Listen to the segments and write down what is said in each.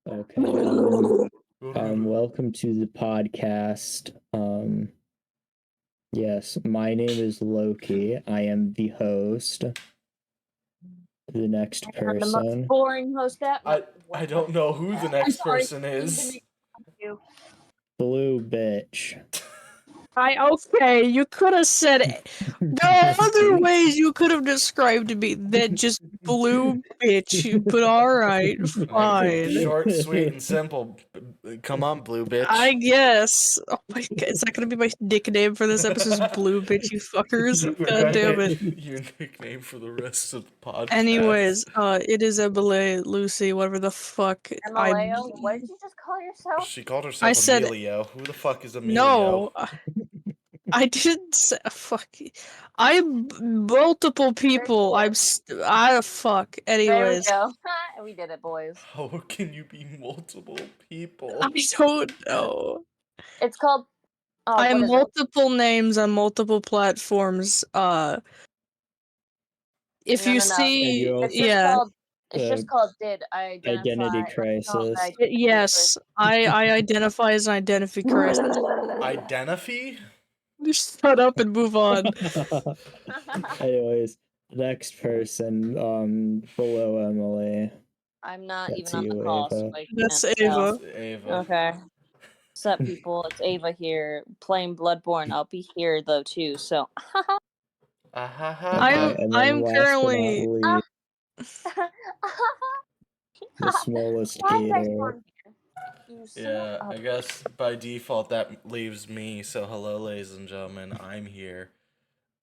Okay. Welcome to the podcast. Yes, my name is Loki. I am the host. The next I'm the most person. boring host ever. I don't know who the next person is. Blue bitch. Okay, you could have said it. There are other ways you could have described me than just blue bitch, but alright, fine. Short, sweet, and simple. Come on, blue bitch. I guess. Oh my god, is that gonna be my nickname for this episode? Is blue bitch, you fuckers? God damn it. Your nickname for the rest of the podcast. Anyways, it is Emily, Lucy, whatever the fuck. Emaleo? What did you just call yourself? She called herself I said- Emilio. Who the fuck is Emilio? No, I didn't say fuck. I'm multiple people. Fuck. Anyways, There we go. We did it, boys. How can you be multiple people? I don't know. It's called. Oh, I what have is multiple names on multiple platforms. If No, you no, no. see, It's just yeah, called. It's just called. Did I identify? Identity crisis. yes, I identify as an identity crisis. Identify? Just shut up and move on. Anyways, next person, below Emily. I'm not That's even on the you, call, Ava. so I That's can't tell. Ava. Ava. Okay. What's up, people? It's Ava here, playing Bloodborne. I'll be here though too. So. Okay, and then I'm last currently. but not least, the smallest hater. Yeah, I guess by default that leaves me. So hello, ladies and gentlemen. I'm here,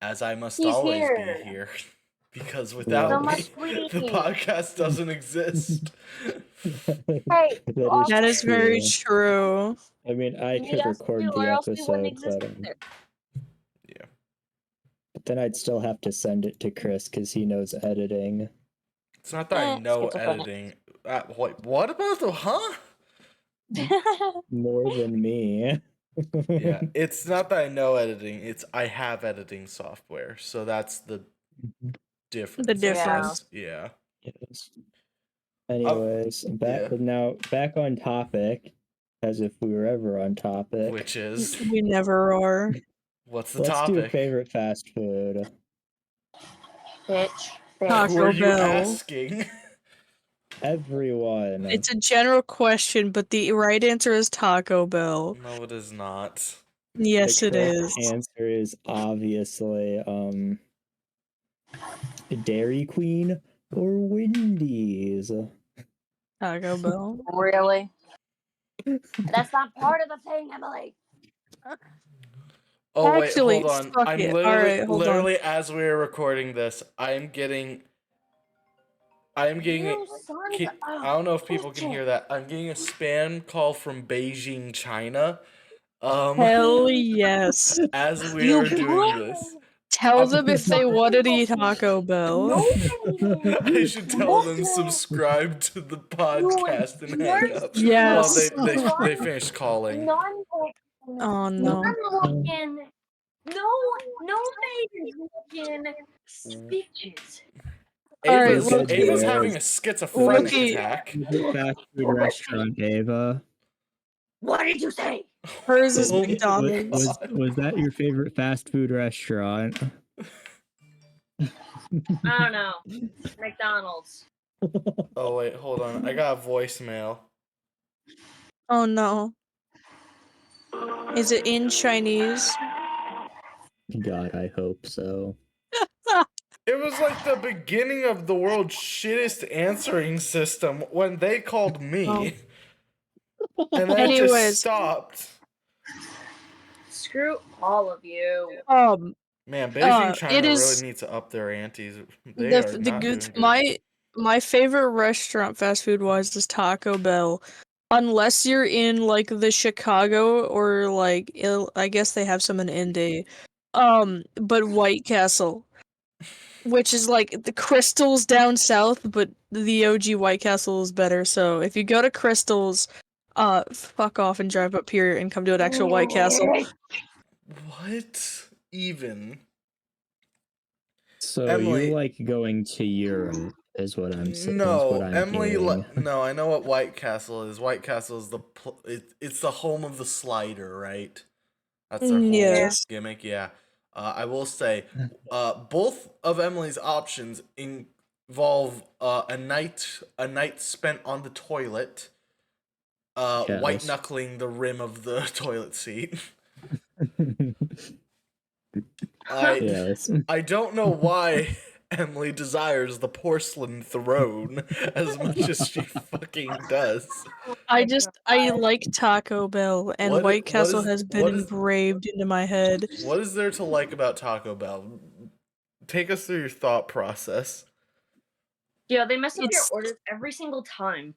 as I must always be here, because without me, the podcast doesn't exist. Hey, That is very true. I mean, I could record the episode, Yeah. But then I'd still have to send it to Chris because he knows editing. It's not that I know editing. What about the More than me. Yeah, it's not that I know editing. It's I have editing software, so that's the difference. The difference. Yeah. Yes. Anyways, back on topic, as if we were ever on topic. Which is we never are. What's the Let's topic? do favorite fast food. Bitch. Who are you asking? Everyone. It's a general question, but the right answer is Taco Bell. No, it is not. Yes, it is. The answer is obviously Dairy Queen or Wendy's. Taco Bell. Really? That's not part of the thing, Emily. Oh Actually, wait, hold on. fuck I'm it. literally, Alright, literally as we are recording this, I am getting. I don't know if people can hear that. I'm getting a spam call from Beijing, China. Hell yes. As we are doing this. Tell them if they want to eat Taco Bell. I should tell them subscribe to the podcast and hang up. Yes. Well, they finished calling. Oh no. Speeches. Ava's having a schizophrenic attack. Fast food restaurant, Ava. What did you say? Hers is McDonald's. Was that your favorite fast food restaurant? I don't know. McDonald's. Oh wait, hold on. I got a voicemail. Oh no. Is it in Chinese? God, I hope so. It was like the beginning of the world's shittest answering system when they called me. And then it just stopped. Screw all of you. Man, Beijing, China really needs to up their antes. My favorite restaurant fast food wise is Taco Bell. Unless you're in like the Chicago or like I guess they have some in Indy. But White Castle. Which is like the Crystal's down south, but the OG White Castle is better. So if you go to Crystal's, fuck off and drive up here and come to an actual White Castle. What even? So Emily, you like going to Europe? Is what I'm saying. No, Emily. No, I know what White Castle is. White Castle is it's the home of the slider, right? That's their whole gimmick. Yeah. I will say, both of Emily's options involve a night spent on the toilet, white knuckling the rim of the toilet seat. I don't know why Emily desires the porcelain throne as much as she fucking does. I like Taco Bell, and White Castle has been engraved into my head. What is there to like about Taco Bell? Take us through your thought process. Yeah, they mess up your orders every single time.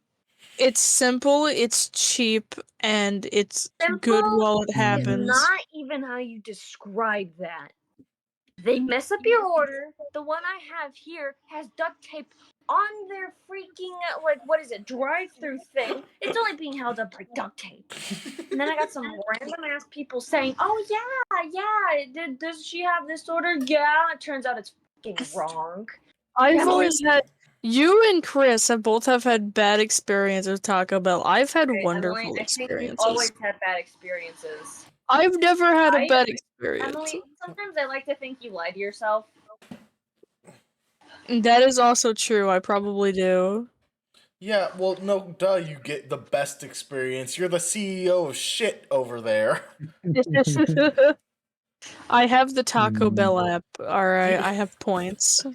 It's simple, it's cheap, and it's good while it happens. Not even how you describe that. They mess up your order. The one I have here has duct tape on their freaking, what is it, drive-through thing. It's only being held up by duct tape. And then I got some random-ass people saying, oh, yeah, does she have this order? Yeah, it turns out it's fucking wrong. I've always had... You and Chris both have had bad experiences with Taco Bell. I've had wonderful experiences. We've always had bad experiences. I've never had a bad experience. Emily, sometimes I like to think you lie to yourself. That is also true. I probably do. Yeah, well, no, duh, you get the best experience. You're the CEO of shit over there. I have the Taco Bell app. Alright, I have points.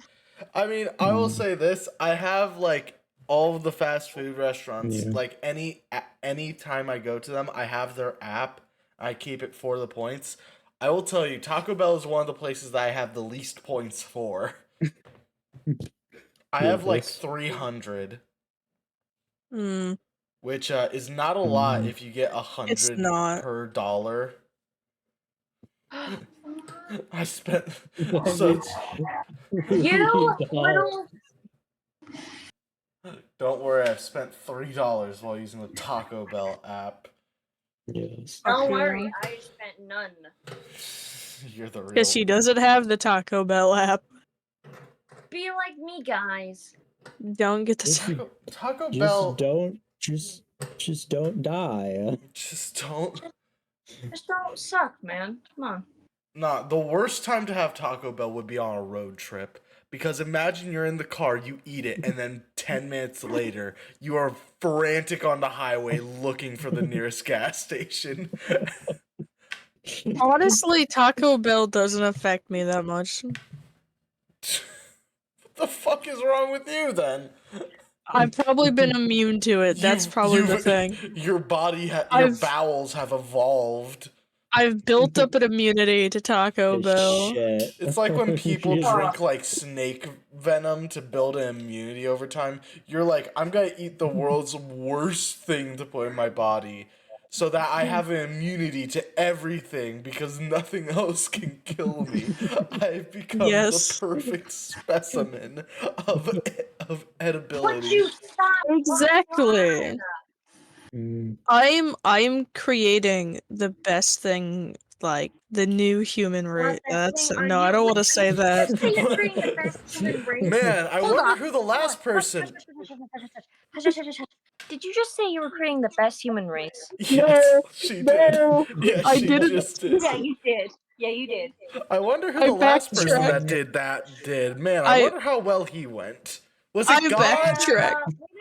I mean, I will say this. I have, like, all of the fast food restaurants. Yeah. Like, any time I go to them, I have their app. I keep it for the points. I will tell you, Taco Bell is one of the places that I have the least points for. I have, like, 300. Which is not a lot if you get 100 per dollar. I spent so. You little. Don't worry, I've spent $3 while using the Taco Bell app. Yes. Don't worry, I spent none. You're the real. Because she doesn't have the Taco Bell app. Be like me, guys. Don't get the Taco Bell. Just don't die. Just don't suck, man. Come on. Nah, the worst time to have Taco Bell would be on a road trip. Because imagine you're in the car, you eat it, and then 10 minutes later, you are frantic on the highway looking for the nearest gas station. Honestly, Taco Bell doesn't affect me that much. What the fuck is wrong with you, then? I've probably been immune to it. That's probably the thing. Your body, your bowels have evolved. I've built up an immunity to Taco Bell. Shit. It's like when people drink, like, snake venom to build an immunity over time. You're like, I'm gonna eat the world's worst thing to put in my body so that I have an immunity to everything because nothing else can kill me. I've become the perfect specimen of edibility. Exactly. I'm creating the best thing, like the new human race. I don't want to say that. Man, I wonder who the last person. Did you just say you were creating the best human race? Yes, she did. Yeah, I just did. Yeah, you did. Yeah, you did. I wonder who the last person that did. Man, I wonder how well he went. Was it God?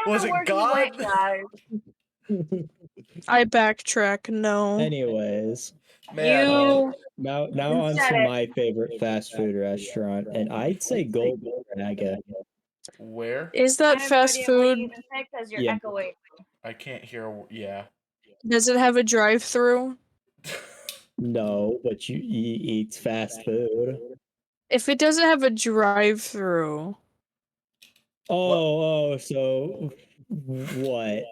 Was it God? I backtrack. No. Anyways, man, now on to my favorite fast food restaurant, and I'd say Golden Dragon. Where is that fast food? Yeah. I can't hear. Yeah. Does it have a drive-through? No, but you eat fast food. If it doesn't have a drive-through. So what?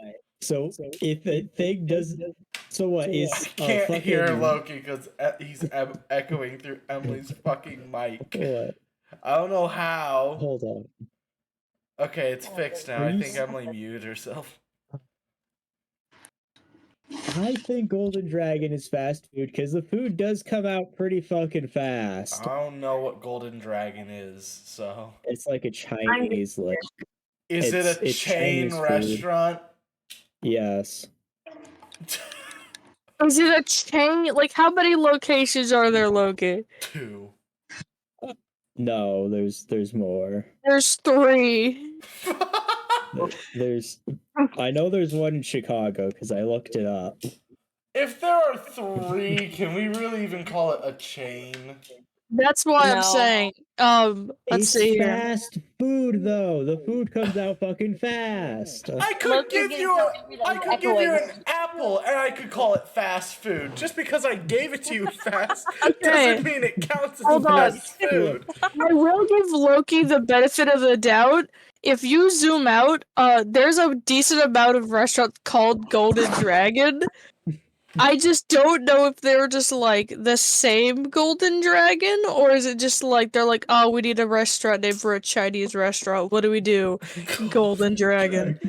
So if a thing doesn't, so what is? I can't hear Loki because he's echoing through Emily's fucking mic. What? I don't know how. Hold on. Okay, it's fixed now. I think Emily muted herself. I think Golden Dragon is fast food because the food does come out pretty fucking fast. I don't know what Golden Dragon is, so it's like a Chinese like Is it a it's chain Chinese restaurant? Yes. Is it a chain? Like, how many locations are there, Logan? 2. No, there's more. There's 3. There's I know there's one in Chicago because I looked it up. If there are 3, can we really even call it a chain? That's why I'm saying. Let's see here. Fast food though. The food comes out fucking fast. I could give you an apple and I could call it fast food. Just because I gave it to you fast doesn't mean it counts as fast food. I will give Loki the benefit of the doubt. If you zoom out, there's a decent amount of restaurants called Golden Dragon. I just don't know if they're just like the same Golden Dragon, or is it just like they're like, oh, we need a restaurant name for a Chinese restaurant. What do we do? Golden Dragon.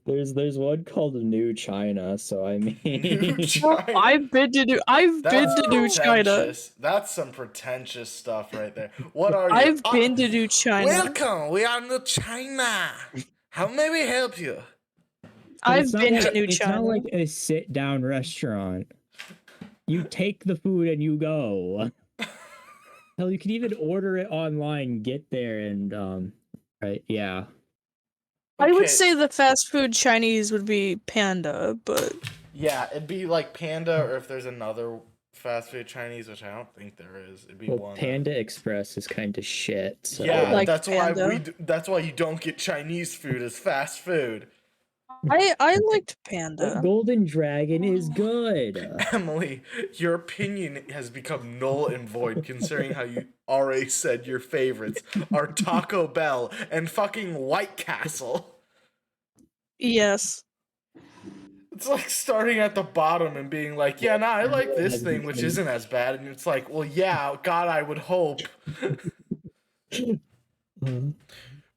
There's one called New China, so I mean New China. I've been to New China. That's some pretentious stuff right there. What are you? I've been to New China. Welcome, we are New China. How may we help you? I've been to New China. It's not like a sit-down restaurant. You take the food and you go. Hell, you can even order it online, get there, and right, yeah. I would say the fast food Chinese would be Panda, but yeah, it'd be like Panda, or if there's another fast food Chinese, which I don't think there is, it'd be one. Panda Express is kind of shit. So. Yeah, like that's Panda. that's why you don't get Chinese food as fast food. I liked Panda. But Golden Dragon is good. Emily, your opinion has become null and void considering how you already said your favorites are Taco Bell and fucking White Castle. Yes. It's like starting at the bottom and being like, yeah, I like this thing, which isn't as bad. And it's like, well, yeah, God, I would hope.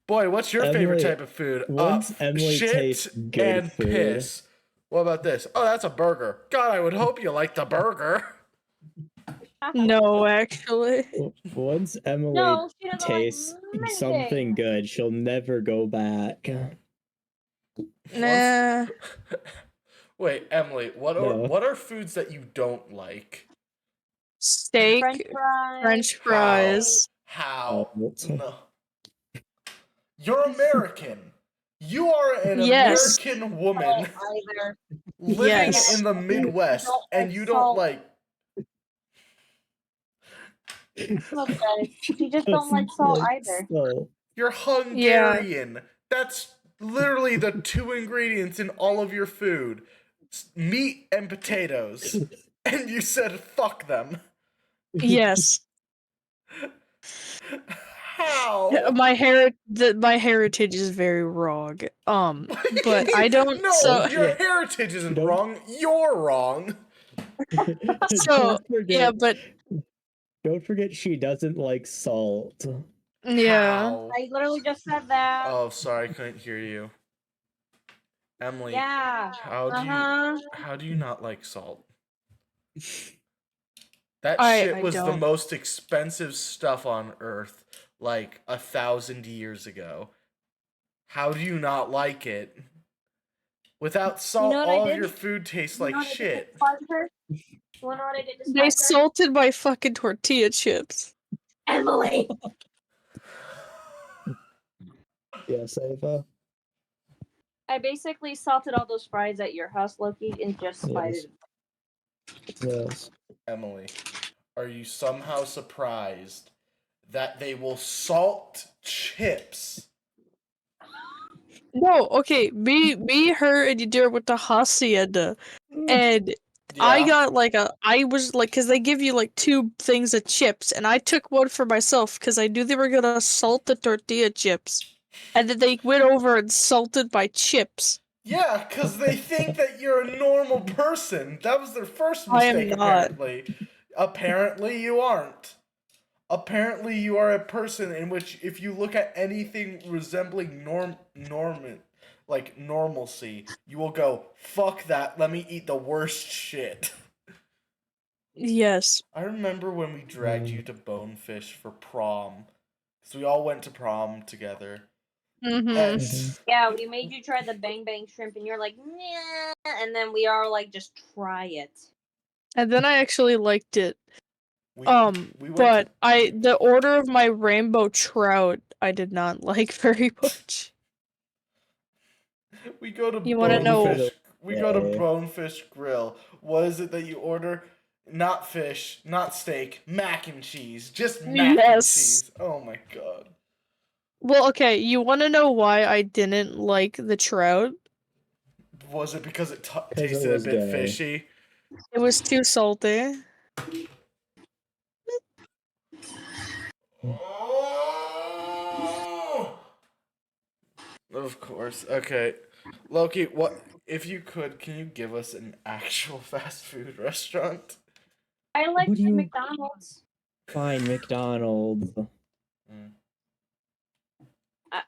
Boy, what's your favorite type of food? Shit and piss. What about this? Oh, that's a burger. God, I would hope you like the burger. No, actually. Once Emily tastes something good, she'll never go back. Nah. Wait, Emily, what are foods that you don't like? Steak, French fries. How? No. You're American. You are an American woman living in the Midwest, and you don't like. Okay, you just don't like salt either. You're Hungarian. That's literally the 2 ingredients in all of your food: meat and potatoes. And you said fuck them. Yes. How? My heritage is very wrong. But I don't. No, your heritage isn't wrong. You're wrong. So yeah, but don't forget she doesn't like salt. Yeah. How? I literally just said that. Oh, sorry, I couldn't hear you. Emily. Yeah. How do you not like salt? That shit was the most expensive stuff on Earth, like 1,000 years ago. How do you not like it? Without salt, all of your food tastes like shit. They salted my fucking tortilla chips. Emily! Yes, Ava? I basically salted all those fries at your house, Loki, and just spited. Yes. Emily, are you somehow surprised that they will salt chips? No, okay, me, her, and you do it with the hacienda, and I got I was like, cause they give you like 2 things of chips, and I took one for myself, cause I knew they were gonna salt the tortilla chips, and then they went over and salted my chips. Yeah, cause they think that you're a normal person. That was their first mistake, apparently. Apparently you aren't. Apparently you are a person in which if you look at anything resembling normalcy, you will go, fuck that, let me eat the worst shit. Yes. I remember when we dragged you to Bonefish for prom. Because we all went to prom together. Mhm. Yeah, we made you try the bang bang shrimp, and you're like, nah, and then we are like, just try it. And then I actually liked it. We went But to... the order of my rainbow trout I did not like very much. We go to You wanna know- Bonefish. We go to Yeah. Bonefish Grill. What is it that you order? Not fish, not steak, mac and cheese. Just mac and Yes. cheese. Oh my god. Well, okay, you wanna know why I didn't like the trout? Was it because it 'Cause it tasted a was bit gay. fishy? It was too salty. Oh! Of course. Okay. Loki, what if you could, can you give us an actual fast food restaurant? I like What do you- McDonald's. Fine, McDonald's.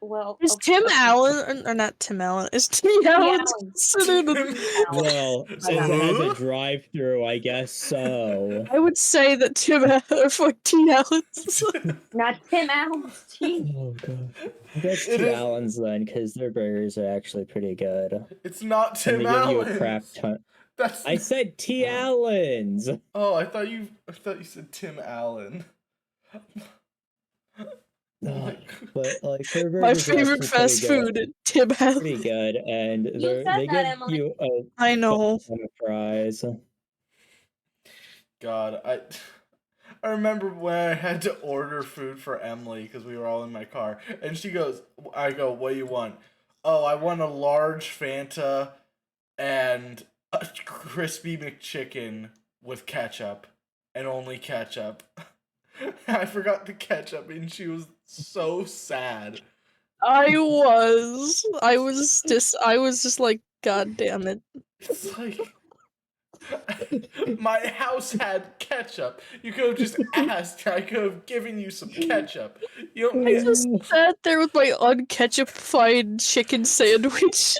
Well, Is okay. Tim Allen or not Tim Allen? Is Tim Allen considered Well, since it has a drive-through, I guess so. I would say that Tim Allen fuck Tim Allen's. Not Tim Allen's team. Oh god. I guess It T. is- Allen's then, because their burgers are actually pretty good. It's not And Tim they give you a Allen's. crap ton. That's I said T. Allen's. Oh, I thought you said Tim Allen. But like their My burgers are favorite actually fast food, Tim Allen. pretty good, and You said they that, give Emily. you a I know. ton of fries. God, I remember when I had to order food for Emily because we were all in my car, and I go, what do you want? Oh, I want a large Fanta and a crispy McChicken with ketchup, and only ketchup. I forgot the ketchup, and she was so sad. I was just like, God damn it. It's like my house had ketchup. You could have just asked. I could have given you some ketchup. You don't I need. just sat there with my unketchupified chicken sandwich.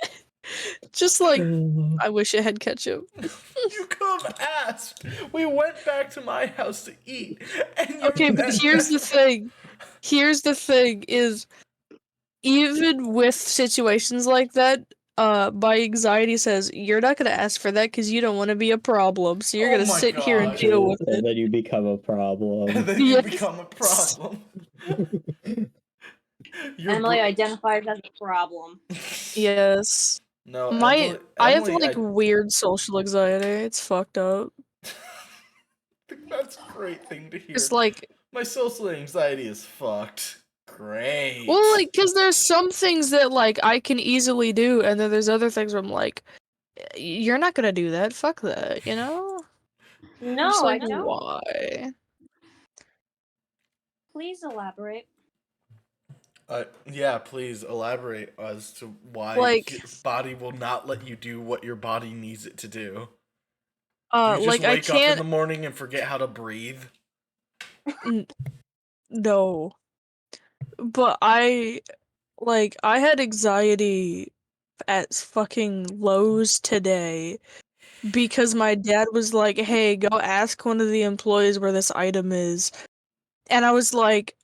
Just like, I wish it had ketchup. You could have asked. We went back to my house to eat, and you. Okay, but here's the thing. Here's the thing is, even with situations like that, my anxiety says, you're not gonna ask for that because you don't want to be a problem, so you're Oh gonna my sit here and God. deal with And it. then you become a problem. And then you Yes. become a problem. Emily identifies as a problem. Yes. No, I have Emily, like weird social anxiety. It's fucked up. That's a great thing to hear. It's like, My social anxiety is fucked. Great. well, like, cause there's some things that like I can easily do, and then there's other things where I'm like, you're not gonna do that. Fuck that, you know? No, Just like, I don't. why? Please elaborate. Yeah, please elaborate as to why Like- your body will not let you do what your body needs it to do. You just Like I wake up in can't. the morning and forget how to breathe. No. But I had anxiety at fucking Lowe's today because my dad was like, "Hey, go ask one of the employees where this item is." And I was like,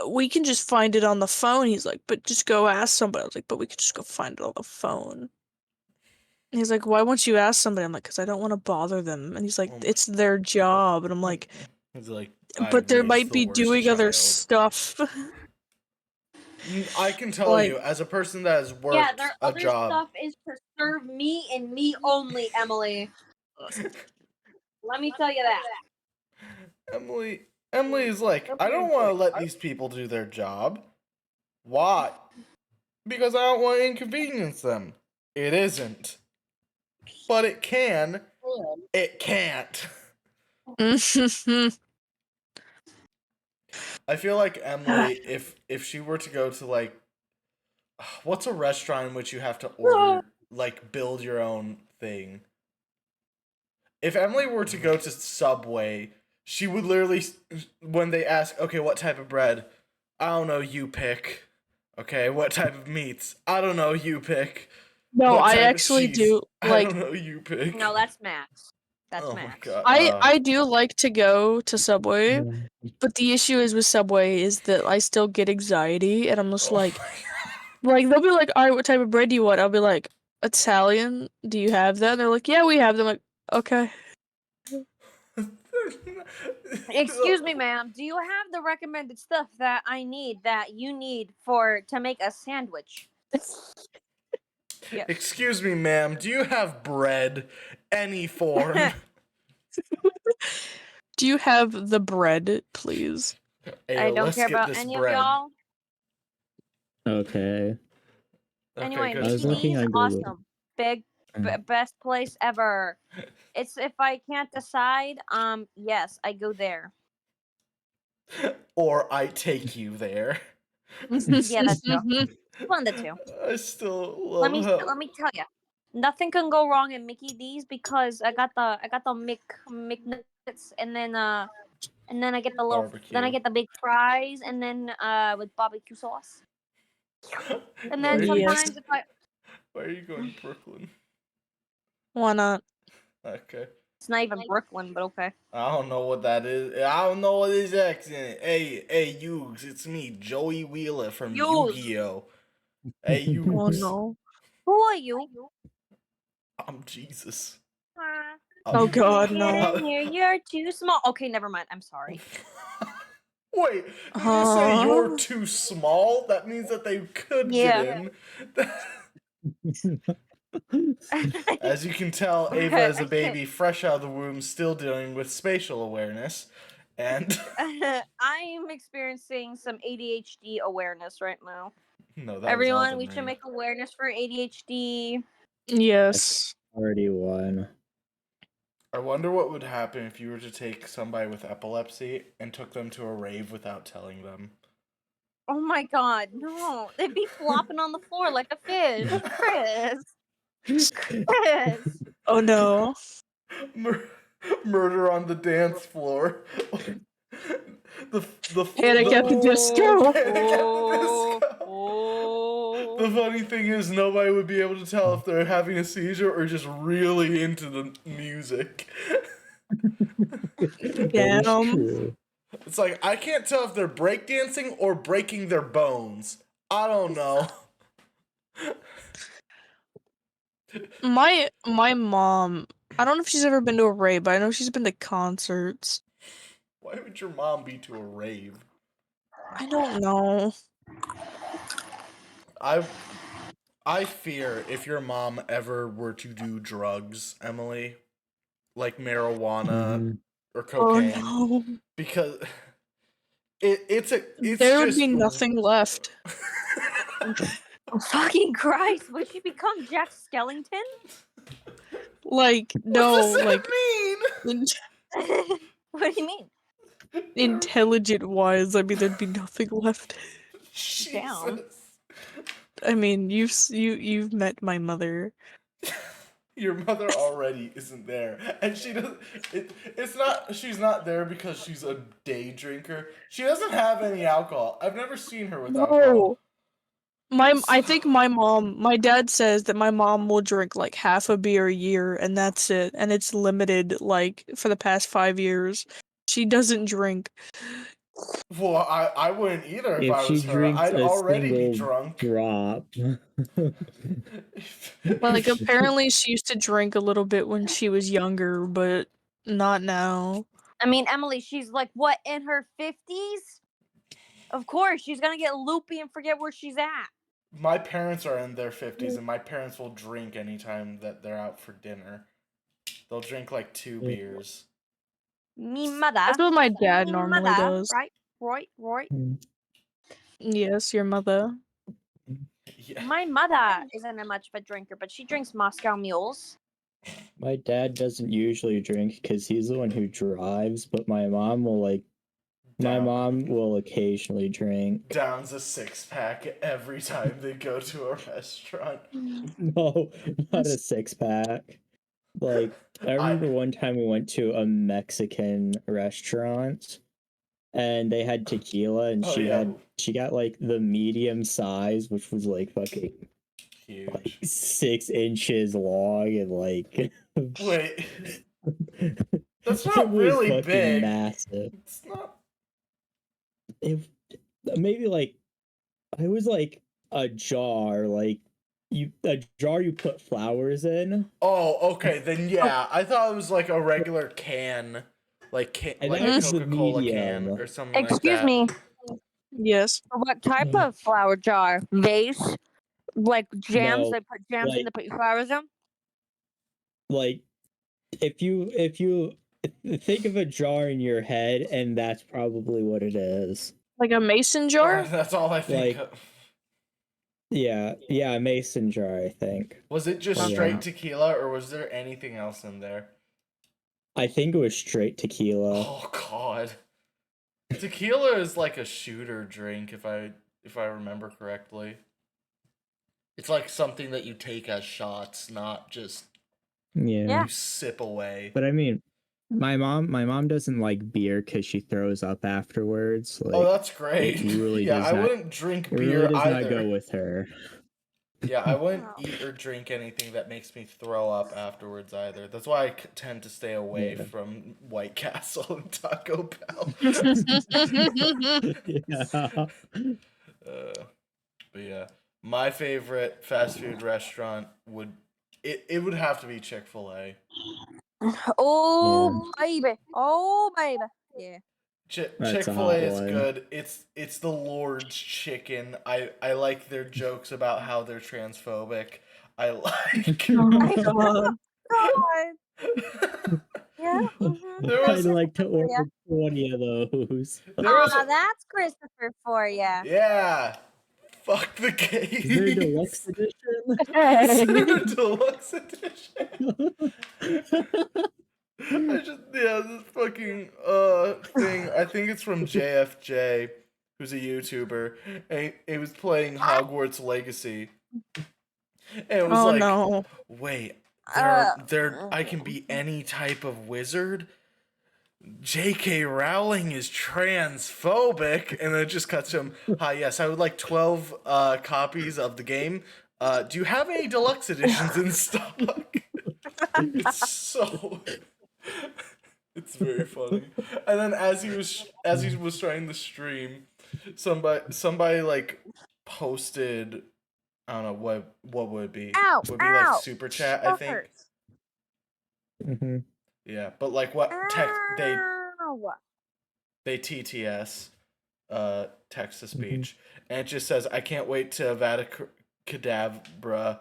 we can just find it on the phone. He's like, "But just go ask somebody." I was like, "But we could just go find it on the phone." And he's like, "Why won't you ask somebody?" I'm like, "'Cause I don't want to bother them." And he's like, Oh my- "It's their job." And I'm like, It's like, "But they raised might the be worst doing other child. stuff." I can tell like- you, as a person that has worked Yeah, their a other job. stuff is to serve me and me only, Emily. Let me tell you that. Emily is like, I don't want to let these people do their job. Why? Because I don't want to inconvenience them. It isn't. But it can. It can't. I feel like Emily, if she were to go to like, what's a restaurant in which you have to order, like build your own thing? If Emily were to go to Subway, she would literally, when they ask, okay, what type of bread? I don't know, you pick. Okay, what type of meats? I don't know, you pick. No, What I type of actually cheese? do I like. don't know, you pick. No, that's Max. That's Oh my Max. God. I do like to go to Subway, Mm. but the issue is with Subway is that I still get anxiety, and I'm just Oh like, my God. Like, they'll be like, all right, what type of bread do you want? I'll be like, Italian? Do you have that? And they're like, yeah, we have them. I'm like, okay. Excuse me, ma'am. Do you have the recommended stuff that you need to make a sandwich? Yes. Excuse me, ma'am. Do you have bread? Any form? Do you have the bread, please? Hey, I don't let's care get about this any bread. of y'all. Okay. Anyway, good I was to know. looking Mickey D's, on Google. awesome. Best place ever. It's if I can't decide, yes, I go there. Or I take you there. Yeah, that's true. One of the two. I still Let love me how... tell you, nothing can go wrong in Mickey D's because I got the McNuggets and then I get the Barbecue. big fries and then with barbecue sauce. And then Why sometimes if I are you going to Brooklyn? Why not? Okay. it's not even Brooklyn, but okay. I don't know what that is. I don't know what his accent. Hey, Hughes, it's me, Joey Wheeler from Hughes. Yu-Gi-Oh. Hey, Hughes. Oh no. Who are you? I'm Jesus. Oh God, Get no. in here. You're too small. Okay, never mind. I'm sorry. Wait, did you say you're too small? That means that they could Yeah. get in. As you can tell, Ava is a baby fresh out of the womb, still dealing with spatial awareness. And I'm experiencing some ADHD awareness right now. no, that Everyone, was we should make awareness for ADHD. Yes. Already won. I wonder what would happen if you were to take somebody with epilepsy and took them to a rave without telling them. Oh my god, no. They'd be flopping on the floor like a fish. Chris. Chris. Oh no. Murder on the dance floor. Panic at the Disco. The funny thing is, nobody would be able to tell if they're having a seizure or just really into the music. Damn. It's like, I can't tell if they're breakdancing or breaking their bones. I don't know. My mom, I don't know if she's ever been to a rave, but I know she's been to concerts. Why would your mom be to a rave? I don't know. I fear if your mom ever were to do drugs, Emily, like marijuana or cocaine, Oh no. because it's There would just be nothing left. Fucking Christ, would she become Jack Skellington? Like, What no, does that like mean? What do you mean? intelligent wise, I mean there'd be nothing left. Damn. Jesus. I mean, you've met my mother. Your mother already isn't there, and she doesn't. It's not. She's not there because she's a day drinker. She doesn't have any alcohol. I've never seen her with alcohol. I think my dad says that my mom will drink like half a beer a year and that's it. And it's limited like for the past 5 years. She doesn't drink. Well, I wouldn't either if If I she was her. drinks I'd a already be single drunk. drop. Like apparently she used to drink a little bit when she was younger, but not now. I mean, Emily, she's like, what, in her 50s? Of course, she's gonna get loopy and forget where she's at. My parents are in their 50s, and my parents will drink anytime that they're out for dinner. They'll drink like 2 beers. Me mother. That's what my dad Me normally mother, does. right? Right. Yes, your mother. Yeah. My mother isn't much of a drinker, but she drinks Moscow mules. My dad doesn't usually drink because he's the one who drives, but my mom will occasionally drink. Downs a 6-pack every time they go to a restaurant. No, not a 6-pack. Like, I remember one time we went to a Mexican restaurant and they had tequila and she got like the medium size, which was like fucking huge, like 6 inches long and like wait, that's not really big. Massive. It's not. It maybe like it was like a jar, like a jar you put flowers in. Oh, okay, then yeah. I thought it was like a regular can, like And like that a was the Coca-Cola can medium. or something like Excuse that. me. Yes. What type of flower jar? Vase? Like jams? No, They put jams in like to put your flowers in? like if you think of a jar in your head, and that's probably what it is. Like a mason jar? That's all I think Like- of. Yeah, a mason jar, I think. Was it just Yeah. straight tequila, or was there anything else in there? I think it was straight tequila. Oh God, tequila is like a shooter drink, if I remember correctly. It's like something that you take as shots, not just Yeah. you sip away. But I mean, my mom doesn't like beer because she throws up afterwards. Like, Oh, that's great. it really Yeah, does I not- wouldn't drink it beer really does either. not go with her. Yeah, I wouldn't Wow. eat or drink anything that makes me throw up afterwards either. That's why I tend to stay away Yeah. from White Castle and Taco Bell. Yeah. But yeah, my favorite fast food restaurant would have to be Chick-fil-A. Oh, baby. Oh, baby. Yeah. That's a Chick-fil-A hot is one. good. It's the Lord's chicken. I like their jokes about how they're transphobic. I like. Oh my god. God. Yeah. There I'd was- like to order Yeah. 20 of those. There was Aw, that's Christopher for you. yeah. Fuck the Is there a gays. deluxe edition? Is there a deluxe edition? This fucking thing. I think it's from JFJ, who's a YouTuber, and he was playing Hogwarts Legacy. And it was Oh like, no. wait, Uh, I can be any type of wizard? J.K. Rowling is transphobic, and then it just cuts to him. Hi, yes, I would like 12 copies of the game. Do you have any deluxe editions in stock? It's so. It's very funny. And then as he was trying to stream, somebody like posted. I don't know what would it be. Ow, Would be ow, like super chat, I that think. hurts. Mhm. Yeah, but like what text Ow. they TTS text to speech, and it just says, "I can't wait to Avada Kedavra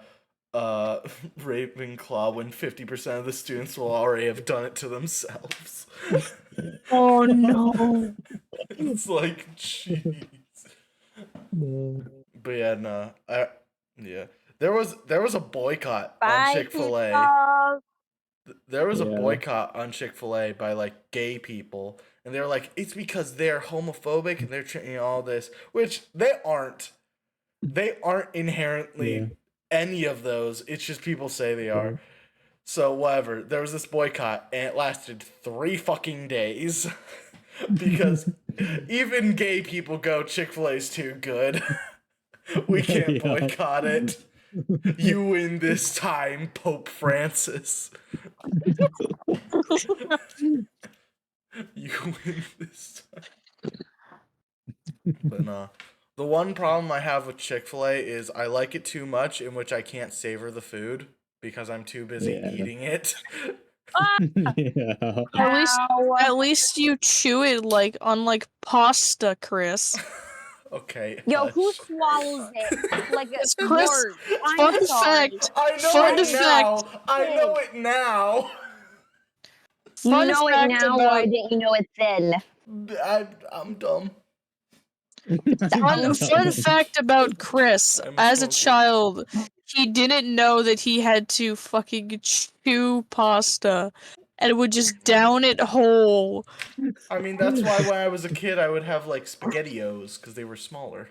Ravenclaw when 50% of the students will already have done it to themselves." Oh no. It's like, jeez. But yeah, no, there was a boycott on Bye, Chick-fil-A. people. There was a Yeah. boycott on Chick-fil-A by like gay people, and they were like, it's because they're homophobic and they're all this, which they aren't. They aren't inherently Yeah. any of those. It's just people say they are. Yeah. So whatever. There was this boycott, and it lasted 3 fucking days because even gay people go, Chick-fil-A's too good. We can't Yeah. boycott it. You win this time, Pope Francis. You win this time. But no. The one problem I have with Chick-fil-A is I like it too much, in which I can't savor the food because I'm too busy Yeah. eating it. Yeah. At least you chew it like on like pasta, Chris. Okay. Yo, who hush. swallows it like a It's Chris. word? I'm Fun sorry. fact. I know Fun it fact. now. I know it now. You Fun know it fact now. about- Why didn't you know it then? I'm dumb. Fun fact about Chris. I'm As a smoking. child, he didn't know that he had to fucking chew pasta and would just down it whole. I mean, that's why when I was a kid, I would have like SpaghettiOs because they were smaller.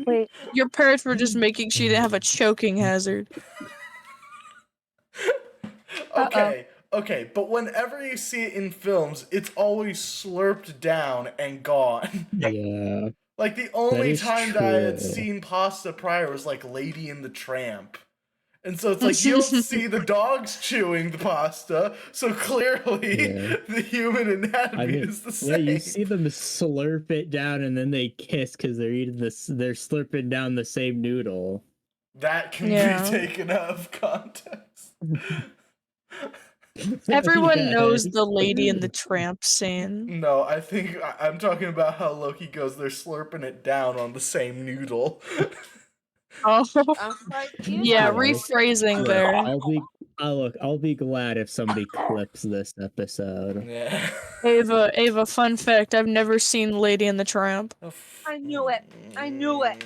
Wait. Your parents were just making sure you didn't have a choking hazard. Okay, but whenever you see it in films, it's always slurped down and gone. Yeah. Like the only is time that I had true. seen pasta prior was like Lady and the Tramp, And so it's like you don't see the dogs chewing the pasta, so clearly the human anatomy is the same. Yeah, you see them slurp it down and then they kiss because they're eating this. They're slurping down the same noodle. That can be taken out of context. Everyone knows the Lady and the Tramp scene. No, I think I'm talking about how Loki goes, they're slurping it down on the same noodle. Oh, yeah, Okay. rephrasing there. I'll be glad if somebody clips this episode. Yeah. Ava, fun fact, I've never seen Lady and the Tramp. I knew it. I knew it.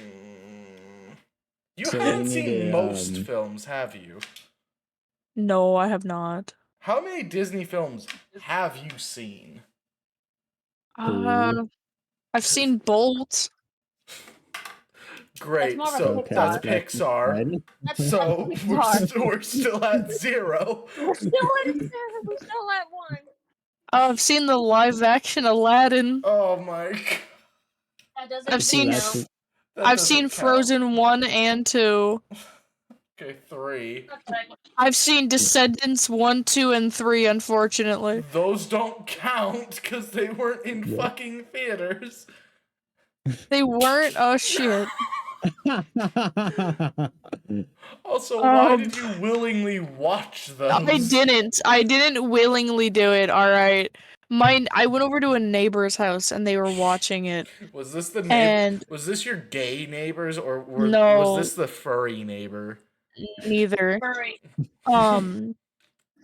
You So haven't we need seen to, most films, have you? No, I have not. How many Disney films have you seen? I've seen Bolt. Great, That's so that's Pixar. So we're still at 0. We're still at 0. We're still at 1. I've seen the live action Aladdin. Oh my god. That doesn't I've seen count. I've seen Frozen 1 and 2. Okay, 3. I've seen Descendants 1, 2, and 3, unfortunately. Those don't count because they weren't in fucking theaters. They weren't? Oh shit. Also, why did you willingly watch those? I didn't willingly do it, alright. I went over to a neighbor's house and they were watching it. Was this the neighbor? Was this your gay neighbors or was this the furry neighbor? Neither. Furry.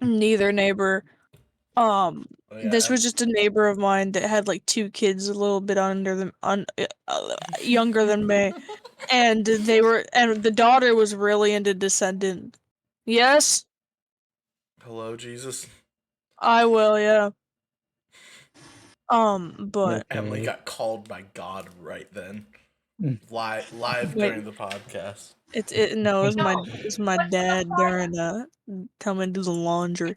Neither neighbor. This was just a neighbor of mine that had like 2 kids a little bit younger than me. And the daughter was really into Descendant. Yes? Hello, Jesus. I will, yeah. But Emily got called by God right then. Live during the podcast. It was my dad during coming to the laundry.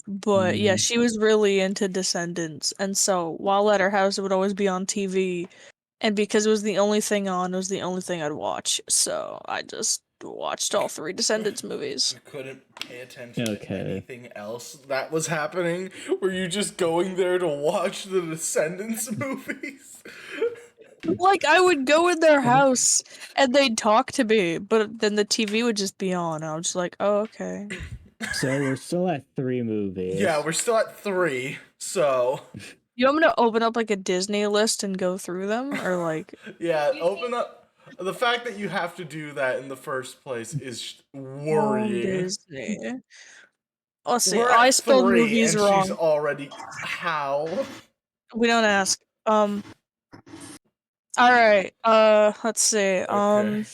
But yeah, she was really into Descendants, and so while at her house it would always be on TV, and because it was the only thing on, it was the only thing I'd watch, so I just watched all 3 Descendants movies. You couldn't pay attention to anything else that was happening? Were you just going there to watch the Descendants movies? Like, I would go in their house, and they'd talk to me, but then the TV would just be on, and I was just like, oh, okay. So we're still at 3 movies. Yeah, we're still at 3, so... You want me to open up, like, a Disney list and go through them, or, like... Yeah, open up... The fact that you have to do that in the first place is worrying. Disney. Let's see, We're I at spelled 3 movies and wrong. she's already... How? We don't ask. Alright, let's see, Okay.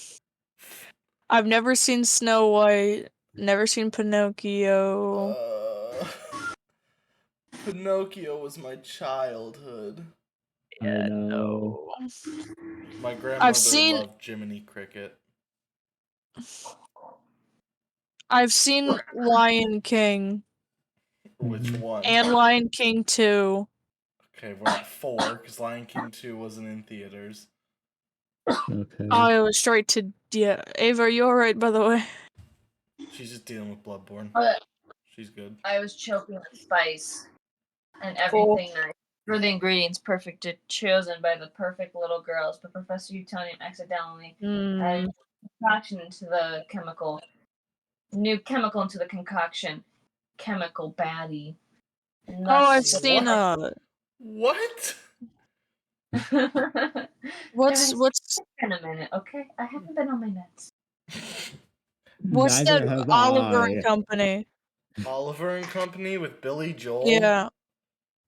I've never seen Snow White, never seen Pinocchio. Pinocchio was my childhood. I know. My grandmother seen- loved Jiminy Cricket. I've seen Lion King. Which one? And Lion King 2. Okay, we're at 4, because Lion King 2 wasn't in theaters. Okay. I was straight to... Yeah, Ava, are you alright, by the way? She's just dealing with Bloodborne. She's good. I was choking with spice and everything for the ingredients chosen by the perfect little girls, but Professor Utonium accidentally added concoction into the new chemical into the concoction. Chemical baddie. I've seen What? What's in a minute, okay? I haven't been on my nuts. What's Neither that have Oliver I. and Company? Oliver and Company with Billy Joel? Yeah.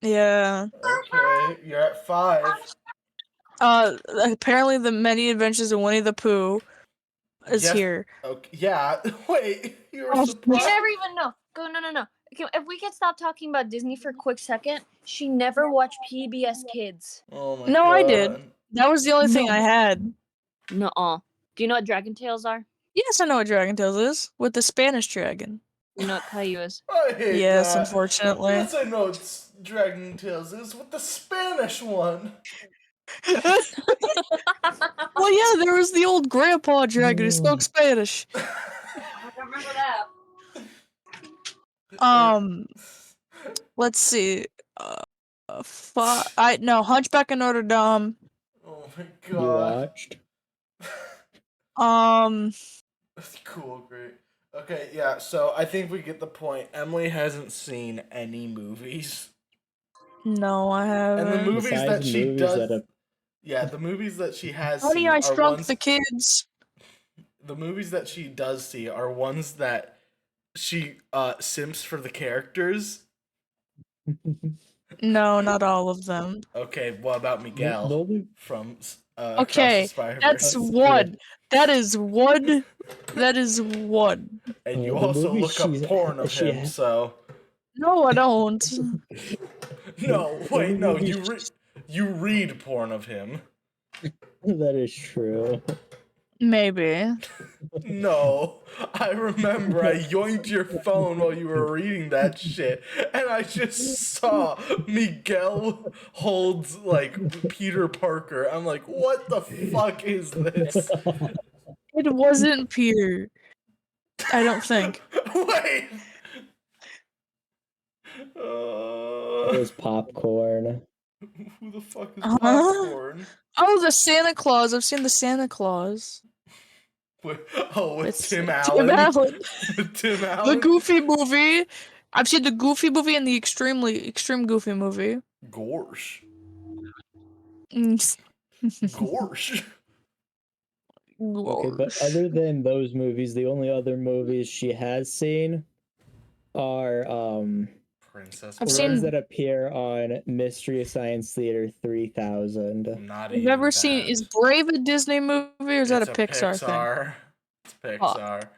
Yeah. Okay, you're at 5. Apparently the Many Adventures of Winnie the Pooh is here. Okay, yeah, wait, you're You surprised. never even know. No. Okay, if we could stop talking about Disney for a quick second, she never watched PBS Kids. Oh my No, god. I did. That was the only thing I had. Nuh-uh. Do you know what Dragon Tales are? Yes, I know what Dragon Tales is. With the Spanish dragon. You know what Caillou is? I hate Yes, that. unfortunately. Yes, I know what Dragon Tales is with the Spanish one. Well, yeah, there was the old grandpa dragon who spoke Spanish. I don't remember that. Let's see. Hunchback of Notre Dame. Oh my You god. watched? That's cool, great. Okay, yeah, so I think we get the point. Emily hasn't seen any movies. No, I haven't. And the movies Besides that she movies does. that Yeah, the movies that she has Honey, seen I are Shrunk ones. the Kids. The movies that she does see are ones that she simps for the characters. No, not all of them. Okay, what about Miguel from Across the Okay, Spider-Verse? that's one. That is one. That is one. And you the also movies look up porn of him, so. No, I don't. No, the wait, no, movies you read porn of him. That is true. Maybe. No, I remember I yoinked your phone while you were reading that shit, and I just saw Miguel holds, like, Peter Parker. I'm like, what the fuck is this? It wasn't Peter. I don't think. Wait! It was popcorn. Who the fuck is Huh? Popcorn? Oh, the Santa Claus. I've seen the Santa Claus. With It's Tim Tim Allen? Allen. With Tim The Allen? Goofy movie. I've seen the Goofy movie and the extreme Goofy movie. Gorsh. Mm. Gorsh. Okay, but other than those movies, the only other movies she has seen are Princess I've the seen- ones that appear on Mystery Science Theater 3000. Not You've even never that. seen is Brave a Disney movie or is that a Pixar thing? It's Pixar.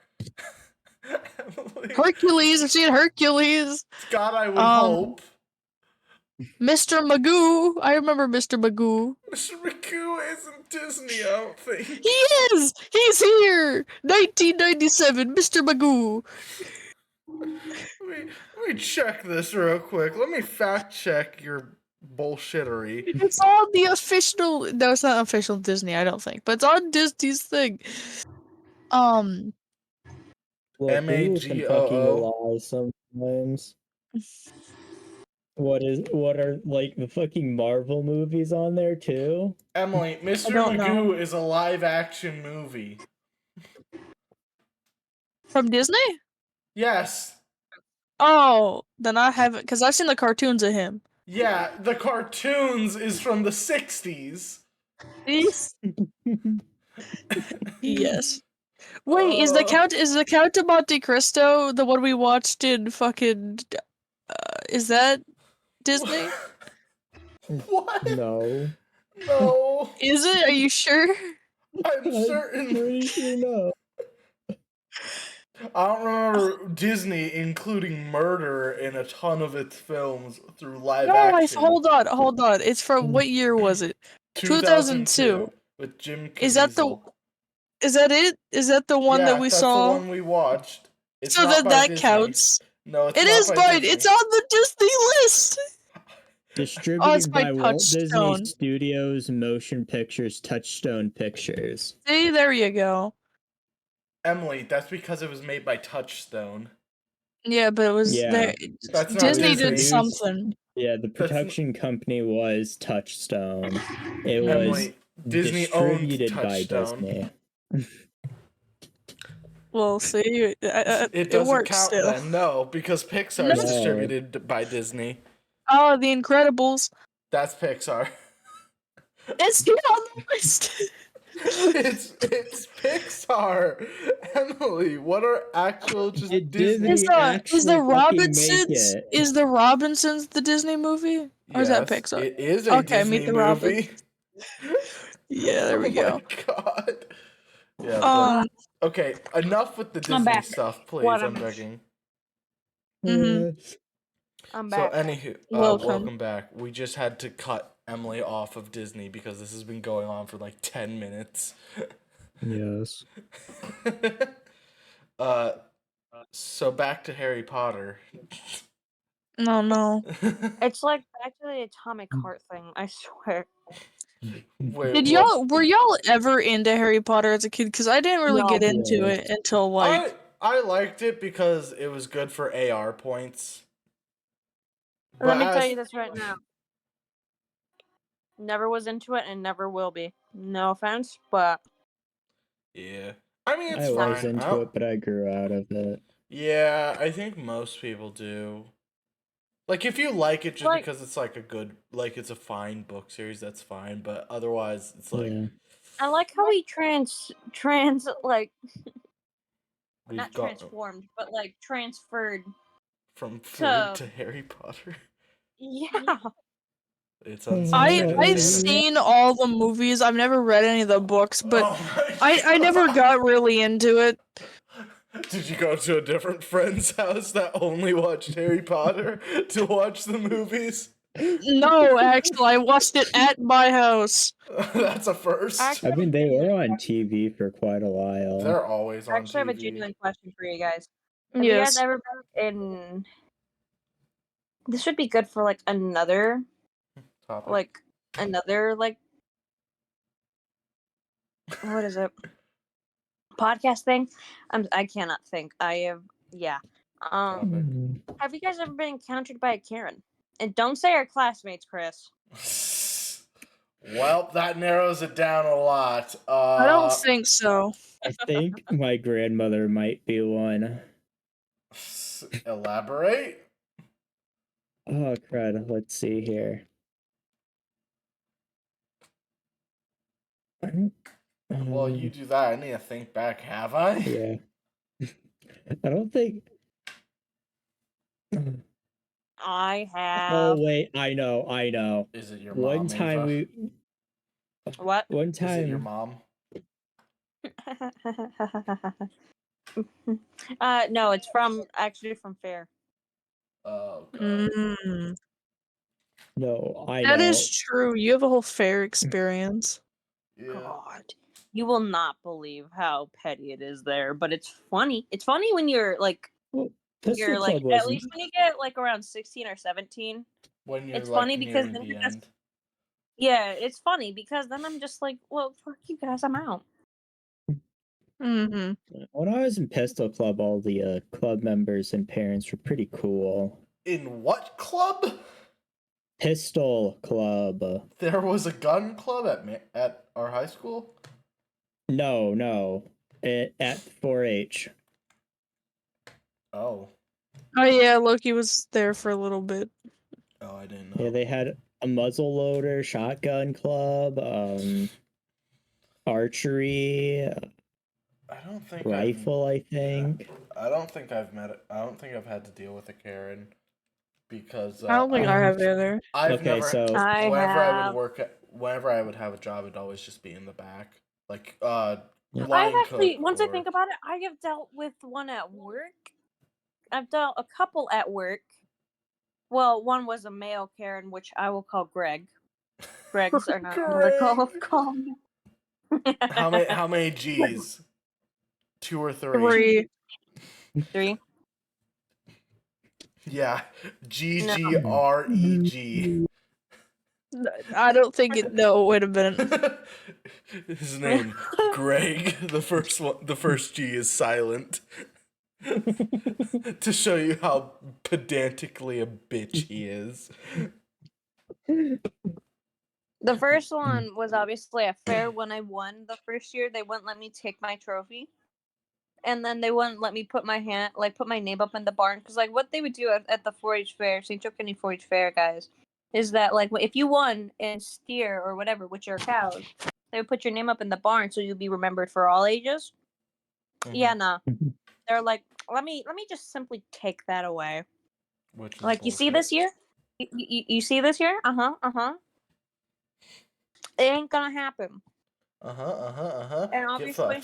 Hercules, I've seen Hercules. God, I would hope. Mr. Magoo. I remember Mr. Magoo. Mr. McCoo isn't Disney, I don't think. He is! He's here! 1997, Mr. Magoo. Let me check this real quick. Let me fact check your bullshittery. It's on the official. No, it's not official Disney, I don't think. But it's on Disney's thing. Well, Google can fucking MAGOO. lie sometimes. What are like the fucking Marvel movies on there too? Emily, Mr. Magoo is a live action movie. From Disney? Yes. Oh, then I haven't, because I've seen the cartoons of him. Yeah, the cartoons is from the 60s. Yes. Wait, is the Count of Monte Cristo the one we watched in fucking is that Disney? What? No. No. Is it? Are you sure? I'm certain. Pretty sure no. I don't remember Disney including murder in a ton of its films through live action. Hold on. It's from what year was it? 2002. With Jim Caviezel. Is that it? Is that the one that we saw? That's the one we watched. It's so not that Disney. counts. No, it's it not is by Disney. It's on the Disney list. Distributed by Walt Touchstone. Disney Studios Motion Pictures Touchstone Pictures. See, there you go. Emily, that's because it was made by Touchstone. Yeah, but it was there. That's not Disney did something. Yeah, the production company was Touchstone. It Emily, was Disney owned distributed by Touchstone. Disney. Well, see, it doesn't works count still. then. No, because Pixar is distributed by Disney. Oh, The Incredibles. That's Pixar. It's on the list. it's Pixar. Emily, what are actual just Disney? Is the Robinsons? Is the Robinsons the Disney movie? Or is that Pixar? It is a Disney Meet the movie. Yeah, there we go. Oh my god. Yeah. Okay, enough with the Disney stuff, please. I'm begging. I'm back. So, anywho, welcome back. We just had to cut Emily off of Disney because this has been going on for like 10 minutes. Yes. So back to Harry Potter. No. It's like back to the Atomic Heart thing, I swear. Wait, Were y'all ever into Harry Potter as a kid? Because I didn't really No. get into it until like. I liked it because it was good for AR points. Let me tell you this right now. Never was into it and never will be. No offense, but yeah. I mean, it's I fine. was into it, but I grew out of it. Yeah, I think most people do. Like, if you like it just because it's like a good, like it's a fine book series, that's fine. But otherwise, it's like I like how he like not got transformed, but like transferred from food to Harry Potter. Yeah. It's uncensored. I've seen all the movies. I've never read any of the books, but I never got really into it. Did you go to a different friend's house that only watched Harry Potter to watch the movies? No, actually, I watched it at my house. That's a first. I mean, they were on TV for quite a while. They're always on TV. I actually have a genuine question for you guys. Have Yes. you guys ever been in... This would be good for, like, another... Topic. Like, another, like... What is it? Podcast thing? I cannot think. I have... Yeah. Have you guys ever been encountered by a Karen? And don't say our classmates, Chris. Well, that narrows it down a lot. I don't think so. I think my grandmother might be one. Elaborate? Oh, crud. Let's see here. Well, you do that. I need to think back. Have I? Yeah. I don't think... I have... Oh, wait. I know. Is it your mom, One time Ava? What? One time... Is it your mom? No, it's actually from Fair. Oh, God. No, I know. That is true. You have a whole Fair experience. Yeah. God. You will not believe how petty it is there, but it's funny. It's funny when you're like... Pistol You're like, Club at least when you get like around 16 or 17. When you're it's like funny because nearing then the you're end. Yeah, it's funny because then I'm just like, well, fuck you guys, I'm out. When I was in Pistol Club, all the club members and parents were pretty cool. In what club? Pistol Club. There was a gun club at our high school? No. At 4-H. Oh. Oh yeah, Loki was there for a little bit. Oh, I didn't know. Yeah, they had a muzzleloader, shotgun club, archery, I don't think rifle, I think. I don't think I've had to deal with a Karen because I don't think I have either. Whenever I would have a job, it'd always just be in the back. Like I've actually, once I think about it, I have dealt with one at work. I've dealt a couple at work. Well, one was a male Karen, which I will call Greg. Gregs are not what call me. How many G's? 2 or 3? 3. Yeah, GGREG. I don't think it. No, wait a minute. His name, Greg. The first G is silent. To show you how pedantically a bitch he is. The first one was obviously a fair. When I won the first year, they wouldn't let me take my trophy. And then they wouldn't let me put my name up in the barn. Because, like, what they would do at the 4-H fair, St. Joe County 4-H fair, guys, is that, like, if you won in steer or whatever, which are cows, they would put your name up in the barn so you'd be remembered for all ages. Mm-hmm. Yeah, nah. They're like, let me just simply take that away. Which is like, bullshit. You see this year? You see this year? Uh-huh. It ain't gonna happen. And obviously...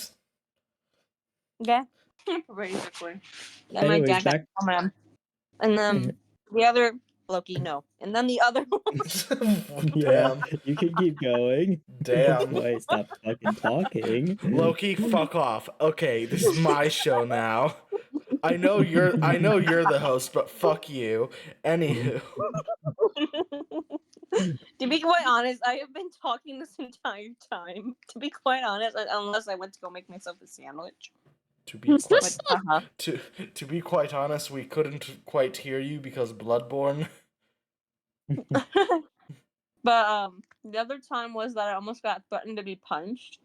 Yeah, basically. And Anyways, my dad got him. And then the other Loki, no. And then the other one. Yeah, you can keep going. Damn. That's why I stopped fucking talking. Loki, fuck off. Okay, this is my show now. I know you're the host, but fuck you. Anywho. To be quite honest, I have been talking this entire time. To be quite honest, unless I went to go make myself a sandwich. To be quite, But, uh-huh. to be quite honest, we couldn't quite hear you because Bloodborne. But the other time was that I almost got threatened to be punched.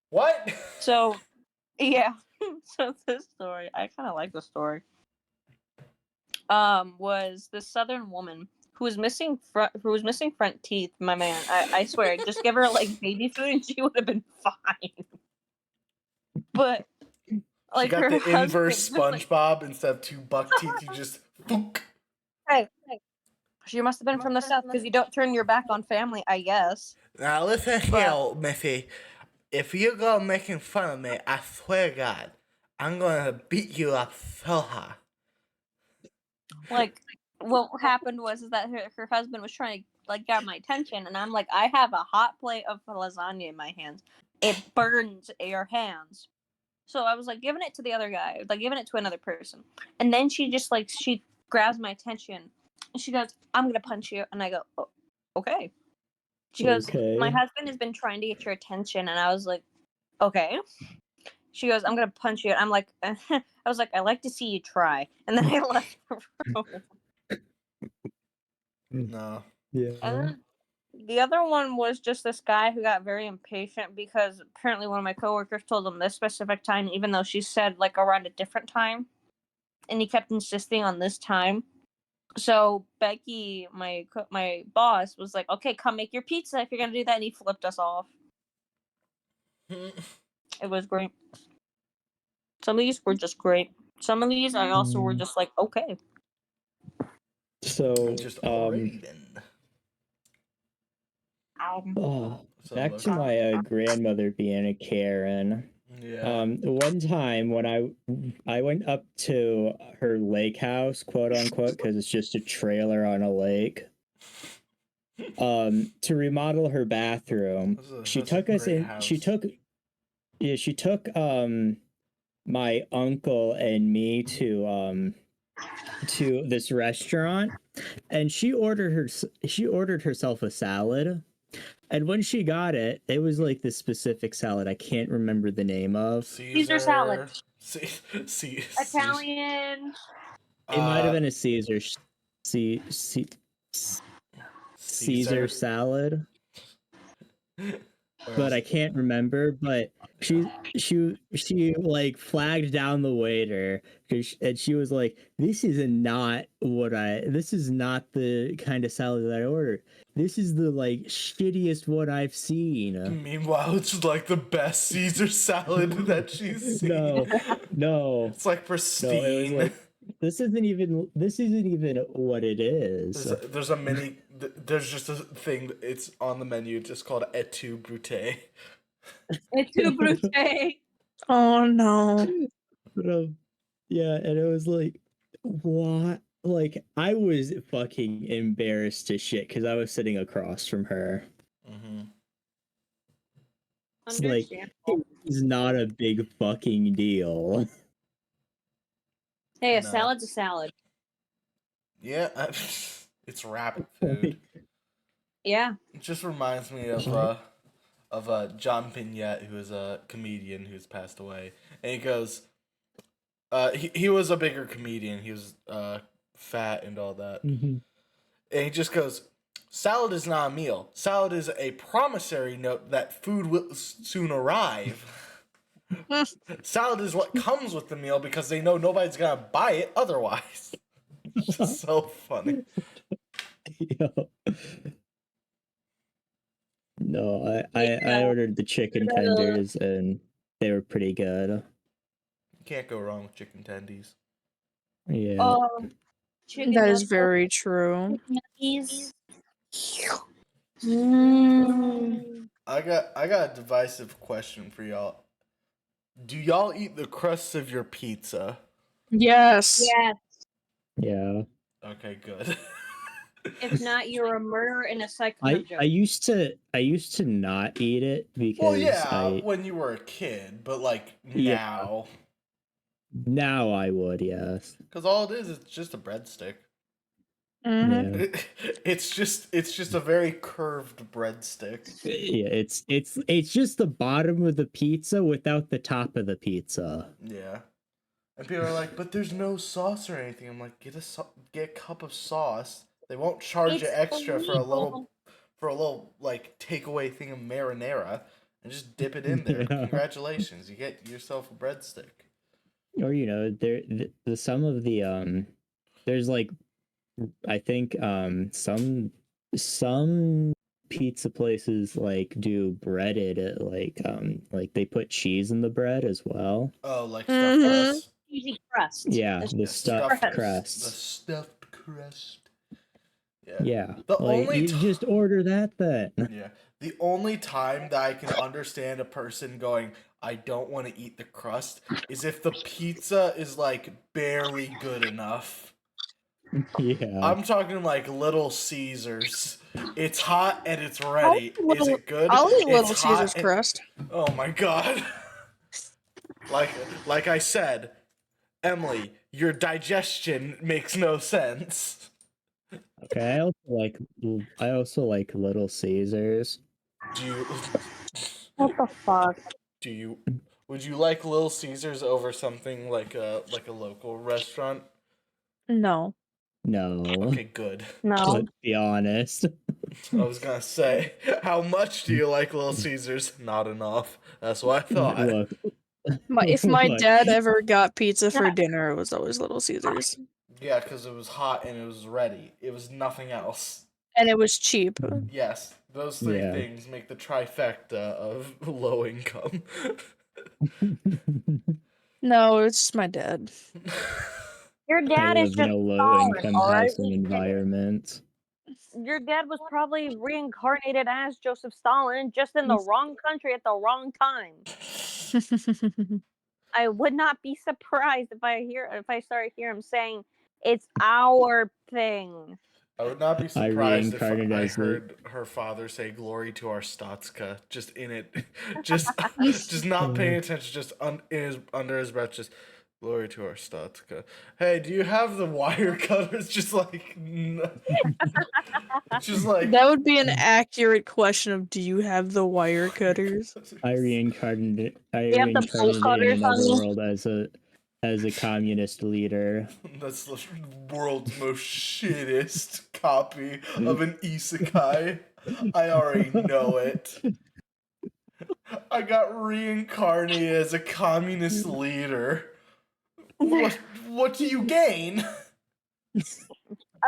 What? So, yeah. So this story, I kind of like the story. Was this Southern woman who was missing front teeth. My man, I swear, just give her like baby food and she would have been fine. But like she got her the husband, inverse SpongeBob instead of 2 buck teeth. You just thunk. Hey, she must have been from the South because you don't turn your back on family, I guess. Now listen here, Missy. If you're gonna making fun of me, I swear to God, I'm gonna beat you up so hard. Like, what happened was that her husband was trying to like get my attention, and I'm like, I have a hot plate of lasagna in my hands. It burns your hands. So I was like giving it to the other guy, like giving it to another person, and then she just like she grabs my attention, and she goes, "I'm gonna punch you," and I go, oh, "Okay." She goes, Okay. "My husband has been trying to get your attention," and I was like, "Okay." She goes, "I'm gonna punch you." I'm like, I was like, "I like to see you try," and then I left the room. No. Yeah. And then the other one was just this guy who got very impatient because apparently one of my coworkers told him this specific time, even though she said like around a different time, and he kept insisting on this time. So Becky, my boss, was like, "Okay, come make your pizza if you're gonna do that," and he flipped us off. It was great. Some of these were just great. Some of these I also were just like, okay. So Just alrighty then. Back to my grandmother being a Karen. Yeah. One time when I went up to her lake house, quote unquote, because it's just a trailer on a lake. To remodel her bathroom. She took us in. She took my uncle and me to this restaurant, and she ordered herself a salad. And when she got it, it was like this specific salad I can't remember the name of. Caesar salad. Italian. It might have been a Caesar Caesar salad. But I can't remember. But she like flagged down the waiter and she was like, this is not the kind of salad that I ordered. This is the like shittiest one I've seen. Meanwhile, it's like the best Caesar salad that she's seen. No. It's like pristine. No, it was like, this isn't even what it is. There's a mini. There's just a thing. It's on the menu. It's just called et tu brute. Et tu brute. Oh no. But, yeah, and it was like, what? Like, I was fucking embarrassed as shit because I was sitting across from her. Mm-hmm. It's like, it's not a big fucking deal. Hey, a salad's a salad. Yeah, it's rapid food. Yeah. It just reminds me of John Pignette, who is a comedian who's passed away, and he goes, he was a bigger comedian. He was fat and all that, and he just goes, "Salad is not a meal. Salad is a promissory note that food will soon arrive." Salad is what comes with the meal because they know nobody's gonna buy it otherwise. It's just so funny. Yeah. No, I ordered the chicken tenders and they were pretty good. You can't go wrong with chicken tendies. Yeah. That is very true. I got a divisive question for y'all. Do y'all eat the crusts of your pizza? Yes. Yeah. Okay, good. If not, you're a murderer and a psycho. I used to not eat it because Well, yeah, when you were a kid, but like now. Now I would, yes. Because all it is just a breadstick. Mm-hmm. Yeah. It's just a very curved breadstick. Yeah, it's just the bottom of the pizza without the top of the pizza. Yeah. And people are like, but there's no sauce or anything. I'm like, get a cup of sauce. They won't charge you It's extra for a illegal. little like takeaway thing of marinara, and just dip it in there. Yeah. Congratulations, you get yourself a breadstick. Or some of the there's like I think some pizza places like do breaded like they put cheese in the bread as well. Oh, like stuffed crust. Cheesy crust. Yeah, It's the Yeah, stuffed crust. crust. The stuffed crust. Yeah. Yeah, The like only you just order that then. Yeah. The only time that I can understand a person going, I don't want to eat the crust, is if the pizza is like barely good enough. Yeah. I'm talking like Little Caesars. It's hot and it's ready. Is it good? I'll eat Little It's hot Caesar's and- crust. Oh my god. like I said, Emily, your digestion makes no sense. Okay, I also like Little Caesars. Do you What the fuck? do you would you like Little Caesars over something like a local restaurant? No. No. Okay, good. No. Let's be honest. I was gonna say, how much do you like Little Caesars? Not enough. That's what I thought. Look. If my Look, dad ever got pizza for dinner, it was always Little Caesars. Yeah, because it was hot and it was ready. It was nothing else. And it was cheap. Yes, those three Yeah. things make the trifecta of low income. No, it's just my dad. Your I dad is live just in a low Stalin, income all right? housing environment. Your dad was probably reincarnated as Joseph Stalin, just in the wrong country at the wrong time. I would not be surprised if I start hear him saying it's our thing. I would not be I surprised if reincarnated I as the- heard her father say "Glory to our Statska" just in it, just not paying attention, just under his breath, just "Glory to our Statska." Hey, do you have the wire cutters? Just like, just like That would be an accurate question of, do you have the wire cutters? I reincarnated You have the bolt in cutters on another you? world as a communist leader. That's the world's most shittest copy of an isekai. I already know it. I got reincarnated as a communist leader. What do you gain?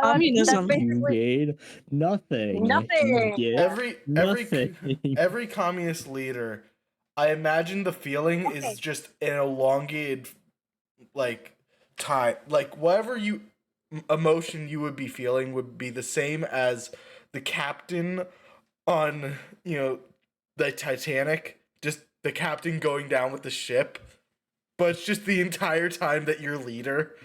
Communism. That's You basically gain nothing. Nothing. You get nothing. Every communist leader, I imagine the feeling Okay. is just an elongated like time, like whatever emotion you would be feeling would be the same as the captain on the Titanic, just the captain going down with the ship, but it's just the entire time that you're leader.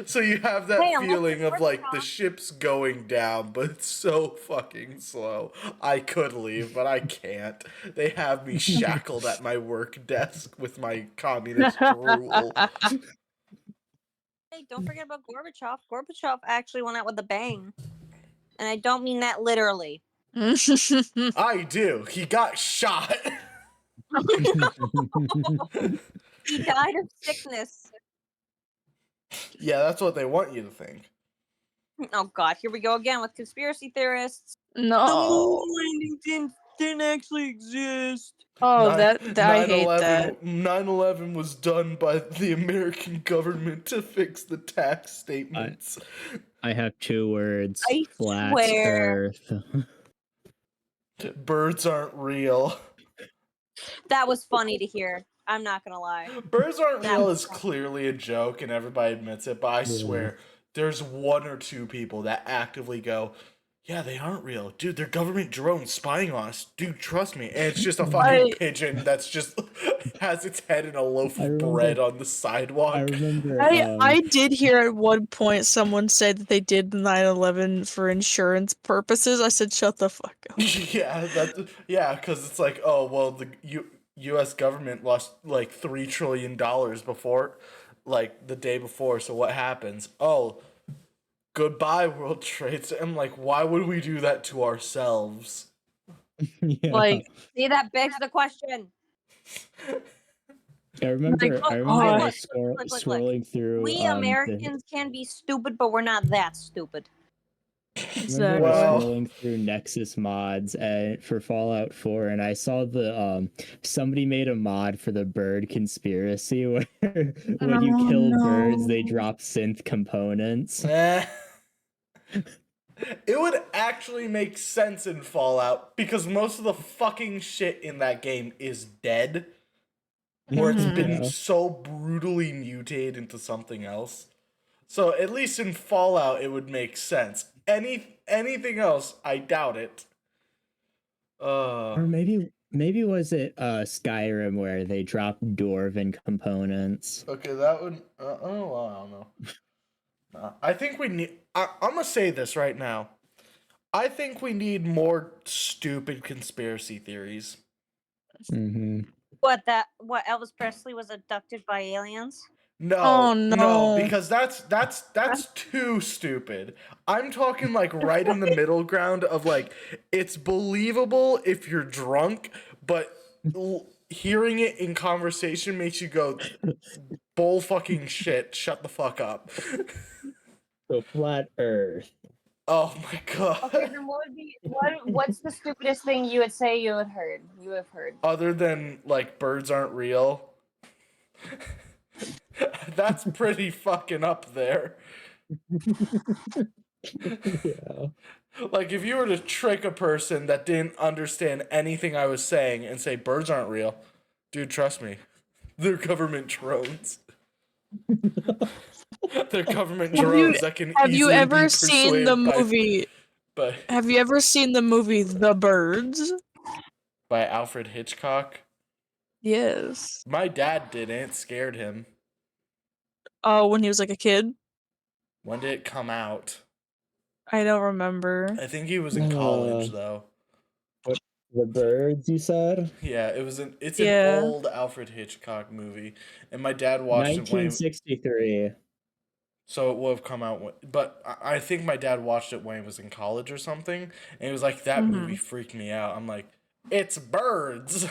So you have that Hey, unless feeling it's of like the British, ship's going down, but it's so fucking slow. I could leave, but I can't. They have me shackled at my work desk with my communist rule. Hey, don't forget about Gorbachev. Gorbachev actually went out with a bang. And I don't mean that literally. I do. He got shot. He died of sickness. Yeah, that's what they want you to think. Oh god, here we go again with conspiracy theorists. The No. moon landing didn't actually exist. Oh, Ni- that I hate 9/11 that. 9/11 was done by the American government to fix the tax statements. I have two words. I Flat swear. Earth. Birds aren't real. That was funny to hear. I'm not gonna lie. Birds aren't That real was is funny. clearly a joke and everybody admits it, but I Yeah. swear there's one or two people that actively go, yeah, they aren't real. Dude, they're government drones spying on us. Dude, trust me. And it's just a fucking pigeon that's just has its head in a loaf I of remember- bread on the sidewalk. I remember. I did hear at one point someone say that they did 9/11 for insurance purposes. I said, shut the fuck up. Yeah, because it's like, oh well, the U.S. government lost like $3 trillion before, like the day before. So what happens? Oh, goodbye, World Trade Center. I'm like, why would we do that to ourselves? Yeah. Like, See, that begs the question. I remember. Like, I remember oh, I look, was look. scrolling through. We Americans can be stupid, but we're not that stupid. I remember I was Well- scrolling through Nexus mods and for Fallout 4, and I saw the somebody made a mod for the bird conspiracy where when you Oh, kill birds, they no. drop synth components. Eh. It would actually make sense in Fallout because most of the fucking shit in that game is dead. Or it's Mhm. been Yeah. so brutally mutated into something else. So at least in Fallout it would make sense. Anything else, I doubt it. Or maybe was it Skyrim where they dropped dwarven components? Okay, that would. Well, I don't know. I think we need. I'm gonna say this right now. I think we need more stupid conspiracy theories. Mm-hmm. What Elvis Presley was abducted by aliens? No, Oh, no, no. because that's too stupid. I'm talking like right in the middle ground of like it's believable if you're drunk, but hearing it in conversation makes you go bull fucking shit. Shut the fuck up. So flat Earth. Oh my god. Okay, then what's the stupidest thing you would say you have heard? Other than like birds aren't real. That's pretty fucking up there. Yeah. Like if you were to trick a person that didn't understand anything I was saying and say birds aren't real, dude, trust me, they're government drones. They're government drones that can Have you easily ever be seen the persuaded movie? by Have you ever seen the movie The Birds? by Alfred Hitchcock. Yes. My dad didn't. It scared him. Oh, when he was like a kid? When did it come out? I don't remember. I think he was in college though. The birds, you said? Yeah, it's an Yeah. old Alfred Hitchcock movie, and my dad watched it when 1963. so it would have come out but I think my dad watched it when he was in college or something, and he was like, that movie freaked me out. I'm like, it's birds.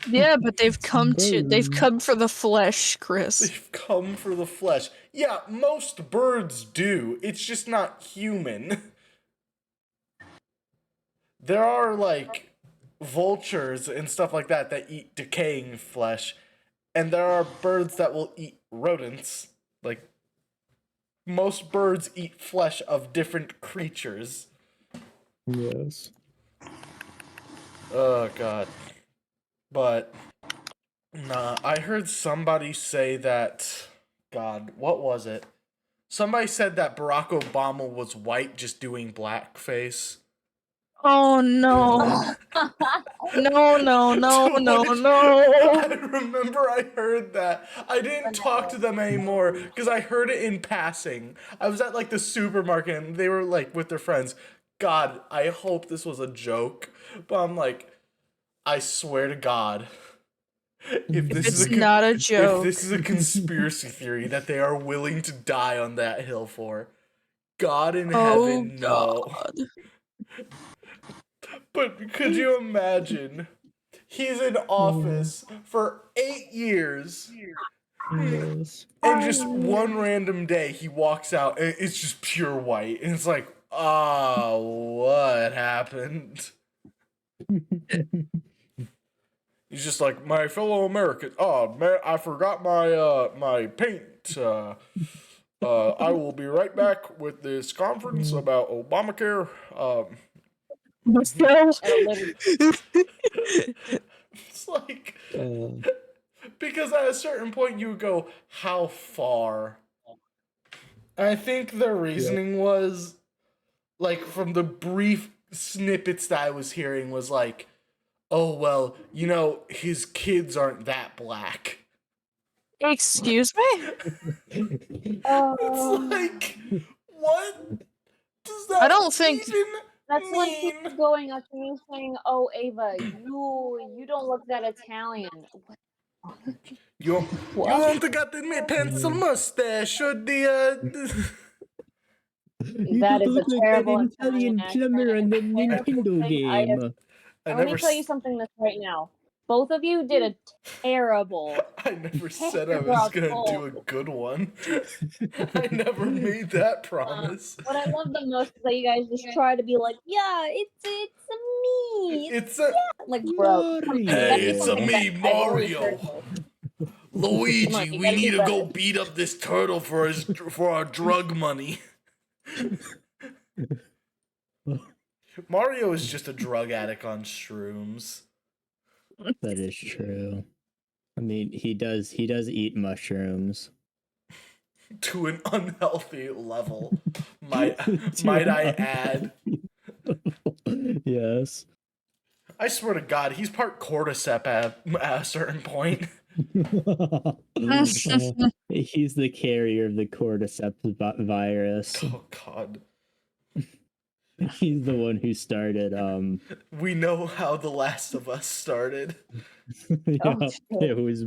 Yeah, but they've come Birds. for the flesh, Chris. They've come for the flesh. Yeah, most birds do. It's just not human. There are like vultures and stuff like that that eat decaying flesh, and there are birds that will eat rodents. Like most birds eat flesh of different creatures. Yes. Oh god. But nah, I heard somebody say that, god, what was it? Somebody said that Barack Obama was white just doing blackface. Oh no. No, no, no, no, Dude, no. I remember I heard that. I didn't talk to them anymore because I heard it in passing. I was at like the supermarket and they were like with their friends. God, I hope this was a joke. But I'm like, I swear to God, if this is It's not a joke. if this is a conspiracy theory that they are willing to die on that hill for, God in heaven, no. God. But could you imagine? He's in office for 8 years, Yes. and just one random day he walks out and it's just pure white, and it's like, oh, what happened? He's just like, my fellow Americans. Oh man, I forgot my paint. I will be right back with this conference about Obamacare. It's like, because at a certain point you would go, how far? And I think their reasoning was, like, from the brief snippets that I was hearing, was like, oh, well, you know, his kids aren't that black. Excuse me? It's like, what does that I don't think- even That's like mean? people going up to me saying, "Oh, Ava, you don't look that Italian." You want to got the pencil mustache or the You That don't is look a like terrible that Italian Italian plumber on accent. the Nintendo game. Let me tell you something this right now. Both of you did a terrible. I never said I was gonna do a good one. I never made that promise. What I love the most is that you guys just try to be like, yeah, it's me. It's Like, bro, come on, you gotta Hey, do it's something me, better. I've always Mario. heard this. Luigi, you we gotta need do to go better. beat up this turtle for our drug money. Mario is just a drug addict on shrooms. That is true. I mean, he does eat mushrooms. To an unhealthy level, might I add. Yes. I swear to God, he's part cordyceps at a certain point. He's the carrier of the cordyceps virus. Oh God. He's the one who started. We know how The Last of Us started. Yeah, it was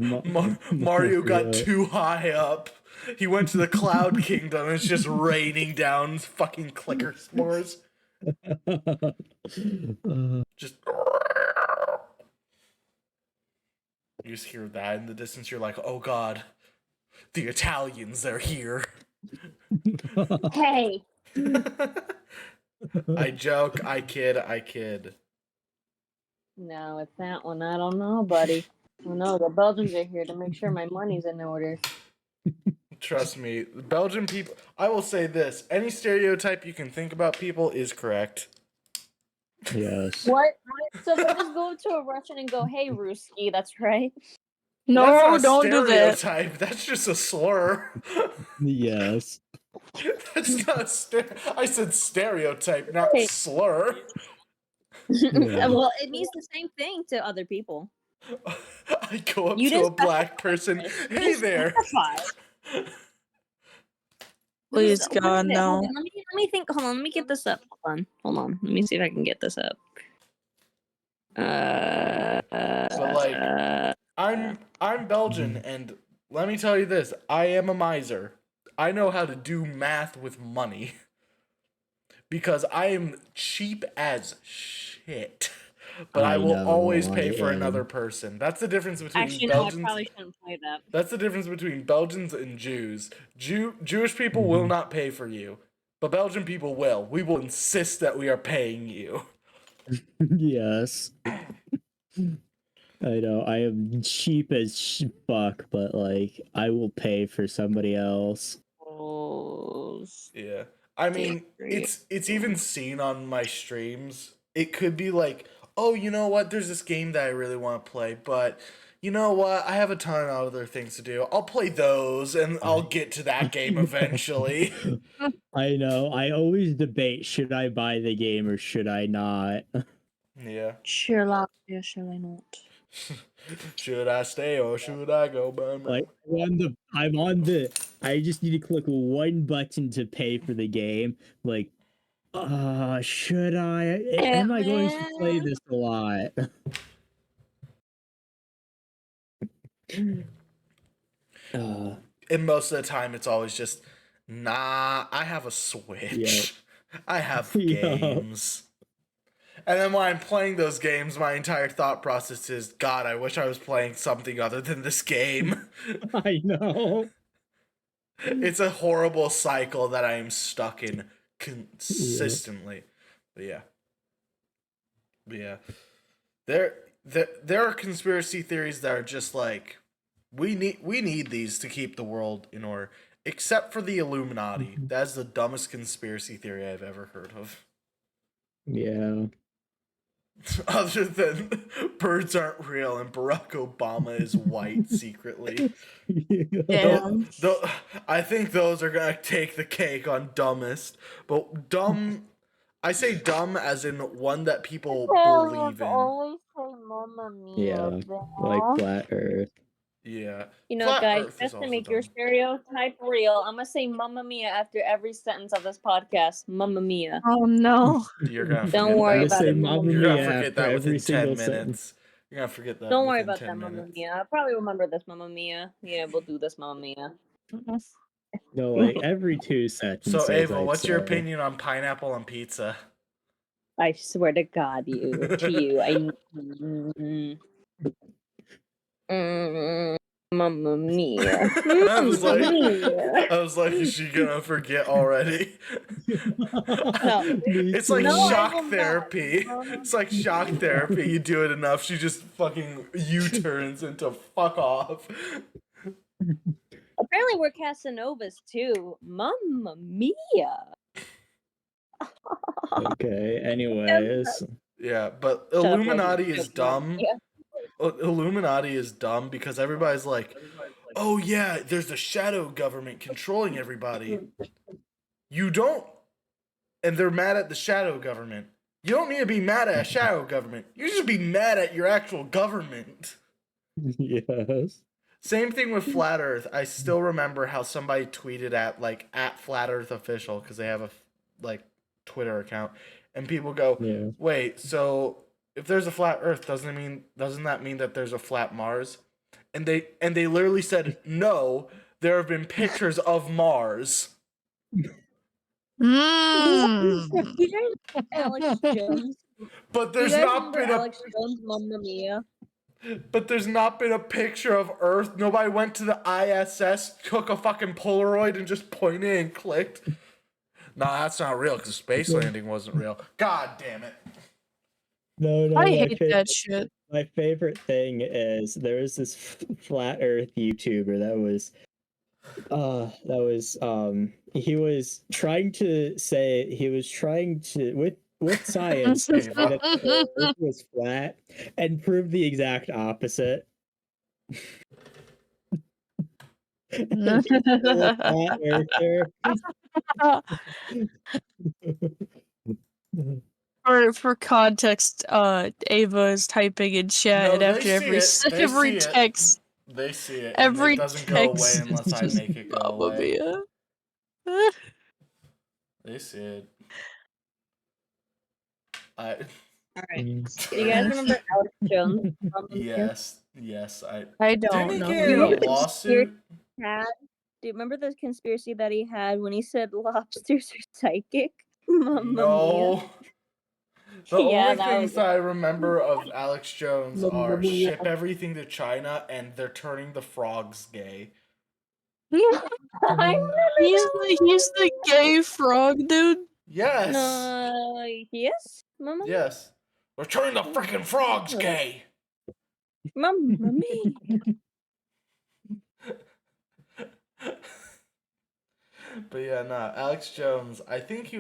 Mario got too high up. He went to the Cloud Kingdom and it's just raining down fucking clicker spores. Just. You just hear that in the distance, you're like, oh God, the Italians, they're here. Hey. I joke, I kid. No, it's that one. I don't know, buddy. Oh no, the Belgians are here to make sure my money's in order. Trust me, Belgian people, I will say this, any stereotype you can think about people is correct. Yes. What? So they just go to a Russian and go, hey, Ruski, that's right. No, That's not don't a do that. stereotype, that's just a slur. Yes. That's not I said stereotype, not slur. Yeah. Well, it means the same thing to other people. I go up You to didn't a black person, specify. You hey didn't there. specify. Please, What is God, it? no. Hold on, let me think. Hold on, let me get this up. Hold on. Let me see if I can get this up. So like, I'm Belgian, and let me tell you this: I am a miser. I know how to do math with money because I am cheap as shit. But I will always pay for another person. That's the difference between Actually, Belgians. no, I probably shouldn't play that. That's the difference between Belgians and Jews. Jewish people will not pay for you, but Belgian people will. We will insist that we are paying you. Yes. I know. I am cheap as fuck, but like I will pay for somebody else. Yeah. I mean, it's even seen on my streams. It could be like, oh, you know what? There's this game that I really want to play, but you know what? I have a ton of other things to do. I'll play those, and I'll get to that game eventually. I know. I always debate: should I buy the game or should I not? Yeah. Should I not? Should I stay or should I go? Like I'm on the. I just need to click one button to pay for the game. Like, should I? Am I going to play this a lot? And most of the time, it's always just, nah, I have a Switch. Yeah. I have games. And then when I'm playing those games, my entire thought process is, God, I wish I was playing something other than this game. I know. It's a horrible cycle that I am stuck in consistently. Yeah. But yeah. There are conspiracy theories that are just like, we need these to keep the world in order. Except for the Illuminati. That's the dumbest conspiracy theory I've ever heard of. Yeah. Other than birds aren't real and Barack Obama is white secretly. Yeah. I think those are gonna take the cake on dumbest. But dumb, I say dumb as in one that people believe in. Always say Mamma Mia. Yeah, like flat Earth. Yeah. You know, guys, just to make your stereotype real, I'm gonna say Mamma Mia after every sentence of this podcast. Mamma Mia. Oh no. You're gonna forget Don't worry that. about it. Mamma You're Mia gonna forget that every within 10 single minutes. sentence. You're gonna forget that. Don't worry within about 10 that, Mamma minutes. Mia. I'll probably remember this, Mamma Mia. Yeah, we'll do this, Mamma Mia. No, like every 2 sentences. So Ava, I'd what's your say. opinion on pineapple on pizza? I swear to God, Mamma mia. I was Mamma like, mia. is she gonna forget already? No. It's like No, I shock will not. therapy. No. It's like shock therapy. You do it enough, she just fucking U-turns into fuck off. Apparently we're Casanovas too. Mamma mia. Okay. Anyways. Yeah, but Shut up, Illuminati Logan. is dumb. Illuminati is dumb because everybody's like, oh yeah, there's a shadow government controlling everybody. You don't, and they're mad at the shadow government. You don't need to be mad at a shadow government. You should be mad at your actual government. Yes. Same thing with Flat Earth. I still remember how somebody tweeted at Flat Earth Official because they have a Twitter account, and people go, Yeah. wait, so if there's a flat Earth, doesn't that mean that there's a flat Mars? And they literally said, no, there have been pictures of Mars. Mm. You guys Alex Jones? But You there's guys not remember been Alex Jones, Mamma Mia? But there's not been a picture of Earth. Nobody went to the ISS, took a fucking Polaroid, and just pointed and clicked. Nah, that's not real because space landing wasn't real. God damn it. No, I hate that shit. My favorite thing is there was this flat Earth YouTuber that was he was trying to with science say that the Earth was flat and prove the exact opposite. Flat earther. For context, Ava is typing in chat, No, and they after see it. They every see it. text, They see it. And every it doesn't go away text unless is I just make it go Mamma away. Mia. They see it. I Alright. Do you guys remember Alex Jones? Mamma Mia? yes. I Didn't don't he know get who in he a is. lawsuit? Do you remember the conspiracy that he had when he said lobsters are psychic? Mamma Mia. No. The Yeah, only that things was- that I remember of Alex Jones Mamma are Mia. ship everything to China and they're turning the frogs gay. I remember He's the gay frog dude. Yes. No, yes, Mamma Mia. Yes. They're turning the freaking frogs gay. Mamma Mia. But yeah, Alex Jones, I think he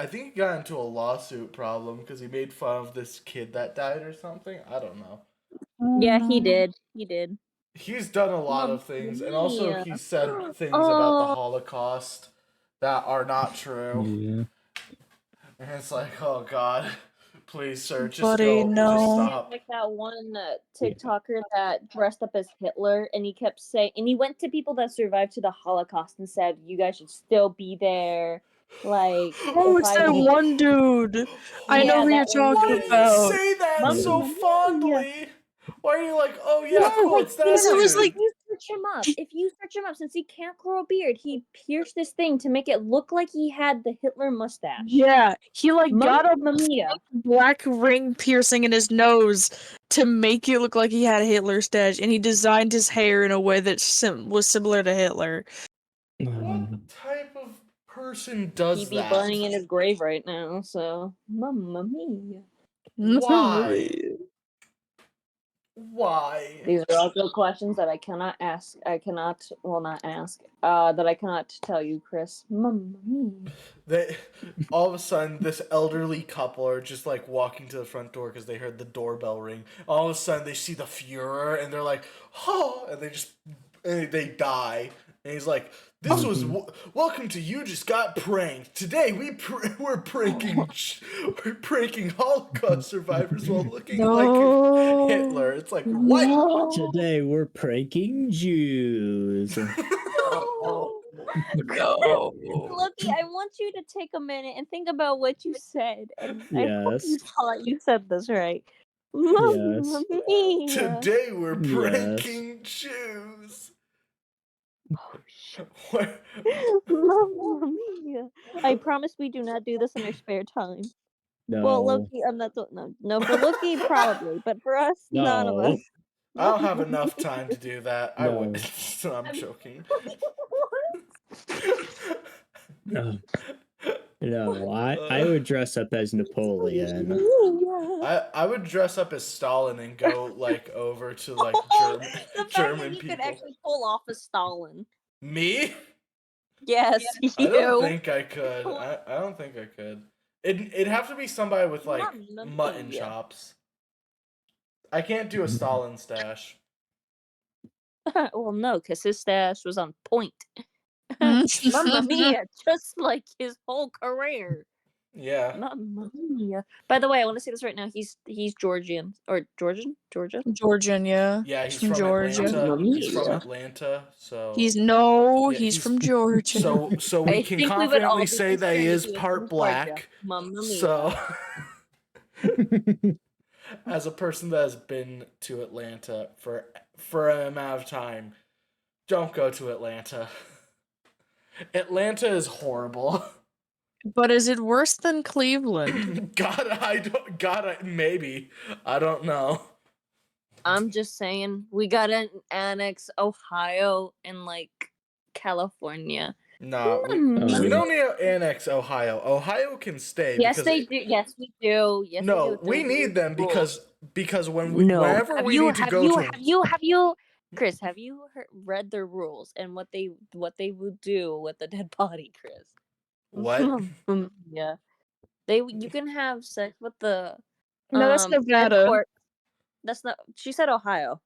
think he got into a lawsuit problem because he made fun of this kid that died or something. I don't know. Yeah, he did. He did. He's done a lot Mamma of things, and also Mia. he said things about the Holocaust that are not true. Yeah. And it's like, oh god, please, sir, just Buddy, go, no. just stop. Like that one TikToker that dressed up as Hitler, and he kept saying, and he went to people that survived to the Holocaust and said, "You guys should still be there." Like, Oh, if it's I that didn't- one dude. I know Yeah, who you're that one Why talking do dude. you about. say that Mamma so Mia. fondly? Why are you like, oh yeah, No, cool, it's that because it was dude. like- If you search him up, since he can't grow a beard, he pierced this thing to make it look like he had the Hitler mustache. Yeah, he got a Mamma Mia. black ring piercing in his nose to make it look like he had a Hitler stash, and he designed his hair in a way that was similar to Hitler. What type of person does He'd be that? burning in his grave right now, so Mamma Mia. Why? Why? These are also questions that I cannot ask. That I cannot tell you, Chris. Mamma Mia. All of a sudden, this elderly couple are just like walking to the front door because they heard the doorbell ring. All of a sudden, they see the Fuhrer and they're like, "Oh!" and they die. And he's like, "This was welcome to You Just Got Pranked. Today we're pranking Holocaust survivors while looking like Hitler." It's like, what? Today we're pranking Jews. No. Loki, I want you to take a minute and think about what you said. And I hope Yes. you thought you said this right. Mamma Mia. Today we're pranking Jews. Oh, Mamma mia. I promise we do not do this in our spare time. Well, No. Loki, I'm not. No, for Loki, probably, but for us, none of us. No. I don't have enough time to do that. I would. No. I'm joking. No. No. I would dress up as Napoleon. I would dress up as Stalin and go like over to like The fact German that you people. could actually pull off a Stalin. Me? Yes, you. I don't think I could. I don't think I could. It'd have to be somebody with like mutton chops. I can't do a Stalin stash. Well, no, because his stash was on point. Mamma mia, just like his whole career. Yeah. Mamma mia. By the way, I want to say this right now. He's Georgian or Georgian, Georgia. Georgian, yeah. Yeah, he's from Georgia. Atlanta. He's from Atlanta, so He's from Georgia. So we can confidently say that he is part black. Mamma mia. So as a person that has been to Atlanta for an amount of time, don't go to Atlanta. Atlanta is horrible. But is it worse than Cleveland? Maybe. I don't know. I'm just saying, we gotta annex Ohio and like California. Nah, we don't need to annex Ohio. Ohio can stay. Yes, they do. Yes, we do. Yes, no, we need them because whenever we need to go to have you, Chris? Have you read their rules and what they would do with the dead body, Chris? What? Yeah, you can have sex with the. No, that's Nevada. That's not. She said Ohio.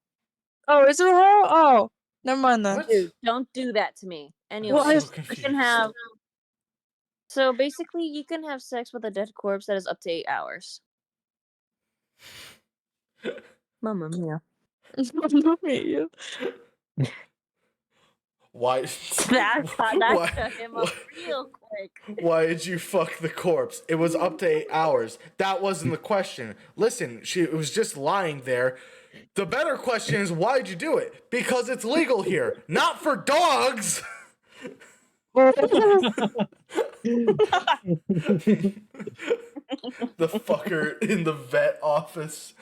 Oh, is it Ohio? Oh, never mind then. What? Dude, don't do that to me. Anyway, I'm so you can have. So basically, you can have sex with a dead corpse that is up to 8 hours. Mamma mia. Mamma mia. Why? That shut him up real quick. Why did you fuck the corpse? It was up to 8 hours. That wasn't the question. Listen, it was just lying there. The better question is, why'd you do it? Because it's legal here, not for dogs. The fucker in the vet office.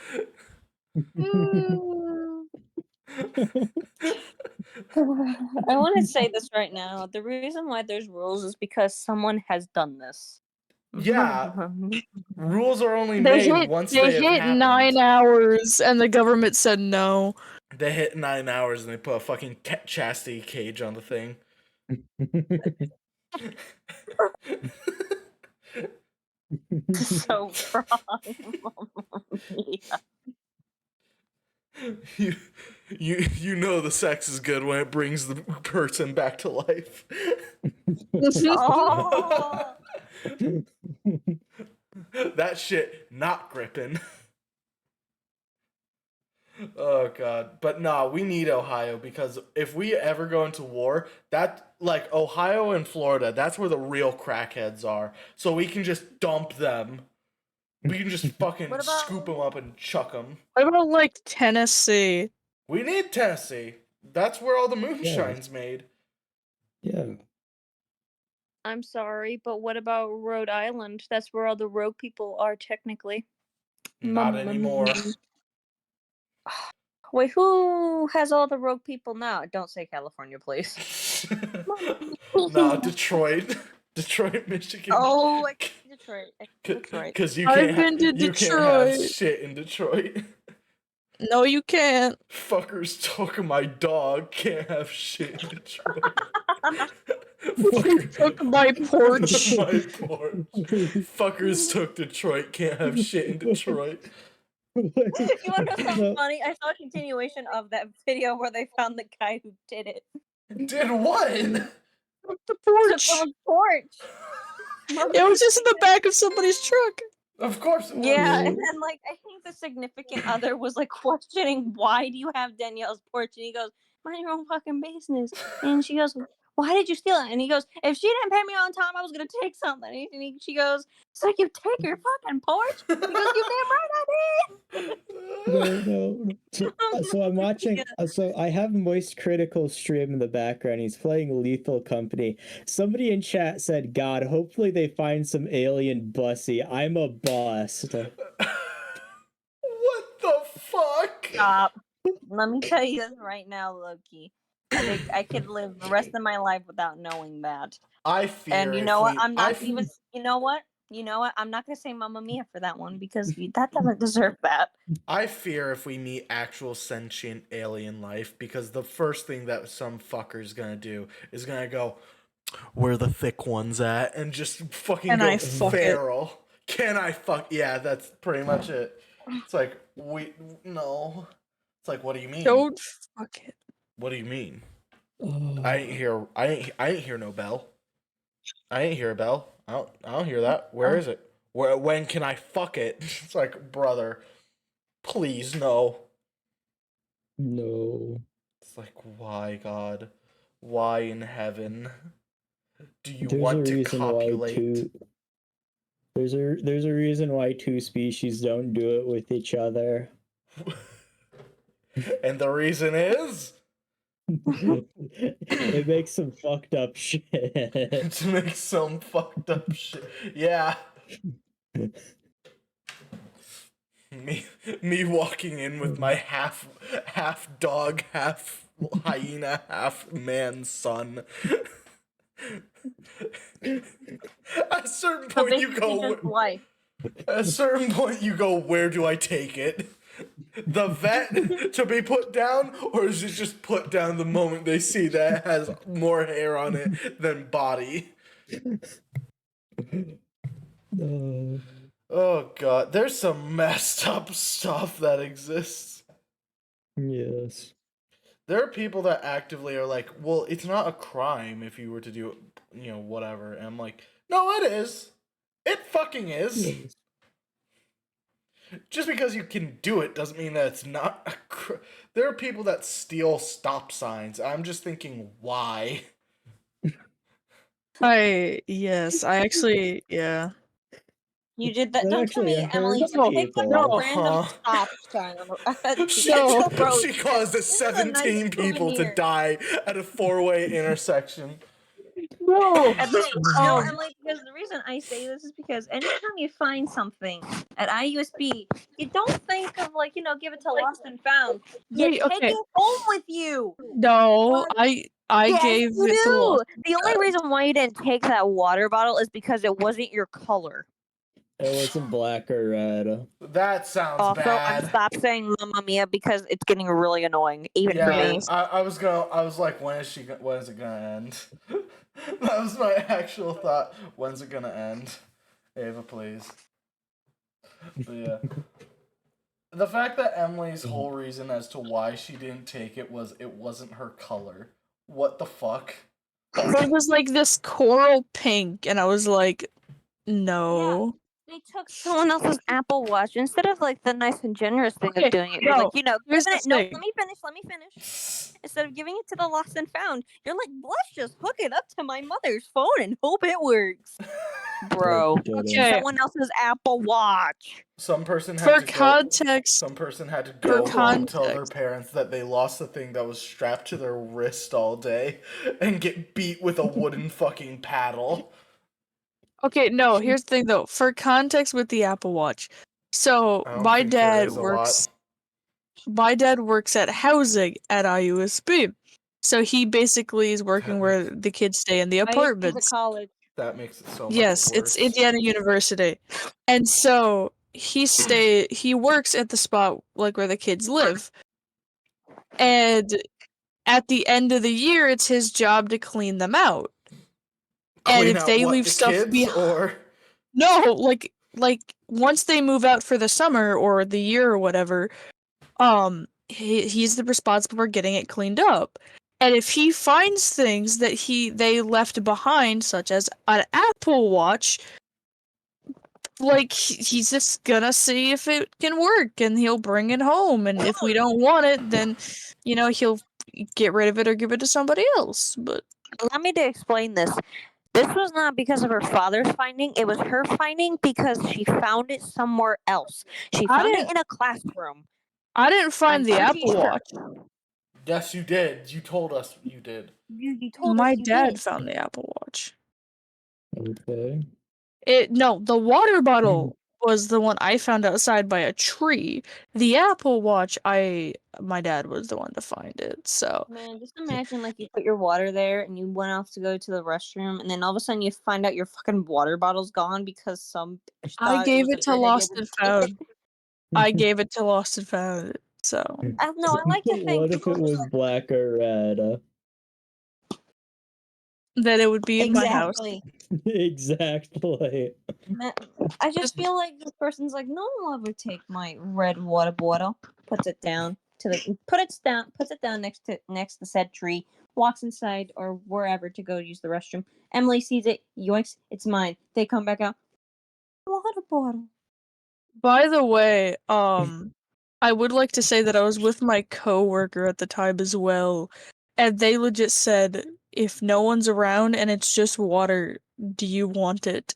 I want to say this right now. The reason why there's rules is because someone has done this. Yeah. Rules are only made once they have hit happened. 9 hours and the government said no. They hit 9 hours and they put a fucking chastity cage on the thing. So wrong. You know the sex is good when it brings the person back to life. Oh. That shit not gripping. Oh god. But nah, we need Ohio because if we ever go into war, that like Ohio and Florida, that's where the real crackheads are. So we can just dump them. We can just fucking scoop them up and chuck them. What about like Tennessee? We need Tennessee. That's where all the moonshine's made. Yeah. I'm sorry, but what about Rhode Island? That's where all the rogue people are technically. Not anymore. Wait, who has all the rogue people now? Don't say California, please. No, Detroit. Detroit, Michigan. Oh, Detroit. Because you I've can't been to you can't have Detroit. shit in Detroit. No, you can't. Fuckers took my dog. Can't have shit in Detroit. Took my porch. My porch. Fuckers took Detroit. Can't have shit in Detroit. You want to know something funny? I saw a continuation of that video where they found the guy who did it. Did what? The porch. Took the porch. It was just in the back of somebody's truck. Of course it was. Yeah, and then like I think the significant other was like questioning why do you have Danielle's porch, and he goes, "Mind your own fucking business." And she goes, why did you steal it? And he goes, if she didn't pay me on time, I was gonna take something. And she goes, so you take your fucking porch? He goes, you damn right I did. No. So I'm watching. So I have Moist Critical stream in the background. He's playing Lethal Company. Somebody in chat said, "God, hopefully they find some alien bussy. I'm a bust." What the fuck? Stop. Let me tell you this right now, Loki. I think I could live the rest of my life without knowing that. I fear. And you know what? I'm not even. You know what? I'm not gonna say Mamma Mia for that one because that doesn't deserve that. I fear if we meet actual sentient alien life, because the first thing that some fucker's gonna do is gonna go, "Where the thick ones at?" and just fucking Can go I fuck feral. Can I fuck? Yeah, that's pretty much it. It's like no. It's like, what do you mean? Don't fuck it. What do you mean? I ain't hear. I ain't hear no bell. I ain't hear a bell. I don't hear that. Where is it? When can I fuck it? It's like, brother, please no. No. It's like, why, God? Why in heaven do you There's want a to reason copulate? There's a reason why two species don't do it with each other. And the reason is It makes some fucked up shit. to make some fucked up shit. Yeah. Me walking in with my half dog, half hyena, half man son. At a certain So point you basically go, just life. at a certain point you go, where do I take it? The vet to be put down, or is it just put down the moment they see that it has more hair on it than body? Oh god, there's some messed up stuff that exists. Yes. There are people that actively are like, well, it's not a crime if you were to do, whatever. And I'm like, no, it is. It fucking is. Yes. Just because you can do it doesn't mean that it's not a There are people that steal stop signs. I'm just thinking, why? Yes, I actually, yeah. You did that. That Don't tell me, actually Emily. hurts You picked up people. a random Uh-huh. stop sign at She, the road. she caused This is a nice 17 people to souvenir. die at a 4-way intersection. No. No, Emily, because the reason I say this is because anytime you find something at IUSB, you don't think of give it to Lost and Found. You Wait, take okay. it home with you. No, I Yes, gave you it to do. Lost. The only reason why you didn't take that water bottle is because it wasn't your color. It wasn't black or red. That sounds Also, bad. stop saying Mamma Mia because it's getting really annoying, even for me. I was like, when is it gonna end? That was my actual thought. When's it gonna end? Ava, please. But yeah. The fact that Emily's whole reason as to why she didn't take it was it wasn't her color. What the fuck? It was like this coral pink, and I was like, no. They took someone else's Apple Watch instead of the nice and generous thing Okay, of doing it. no, here's Giving the it. No, thing. let me finish. Instead of giving it to the Lost and Found, you're like, let's just hook it up to my mother's phone and hope it works, bro. Okay. Someone else's Apple Watch. Some person had For to context, Some person had to go For home, tell their context. parents that they lost the thing that was strapped to their wrist all day, and get beat with a wooden fucking paddle. Okay, no, here's the thing though. For context with the Apple Watch. So I don't my think there dad is a works lot. my dad works at housing at IUSB. So he basically is working where the kids stay in the apartments. College. That makes it so much Yes, worse. it's Indiana University. And so he works at the spot where the kids live. And at the end of the year it's his job to clean them out. And if they leave stuff behind, no, like once they move out for the summer or the year or whatever, he's the responsible for getting it cleaned up. And if he finds things that they left behind, such as an Apple Watch, he's just gonna see if it can work, and he'll bring it home. And if we don't want it, then he'll get rid of it or give it to somebody else. But Allow me to explain this. This was not because of her father's finding. It was her finding because she found it somewhere else. She I found it didn't. in a classroom. I didn't find I'm the pretty Apple sure. Watch. Yes, you did. You told us you did. You told My us you dad did. found the Apple Watch. Okay. The water bottle was the one I found outside by a tree. The Apple Watch, my dad was the one to find it. So Man, just imagine like you put your water there and you went off to go to the restroom and then all of a sudden you find out your fucking water bottle's gone because some bitch I thought it gave was a it to good idea Lost to and take it. Found. I gave it to Lost and Found. So No, I like to think What if it was black or red? that it would be in my house. Exactly. Exactly. Man, I just feel like this person's like, no one will ever take my red water bottle. Puts it down puts it down next to said tree. Walks inside or wherever to go use the restroom. Emily sees it, yoinks, it's mine. They come back out, water bottle. By the way, I would like to say that I was with my coworker at the time as well, and they legit said, if no one's around and it's just water, do you want it?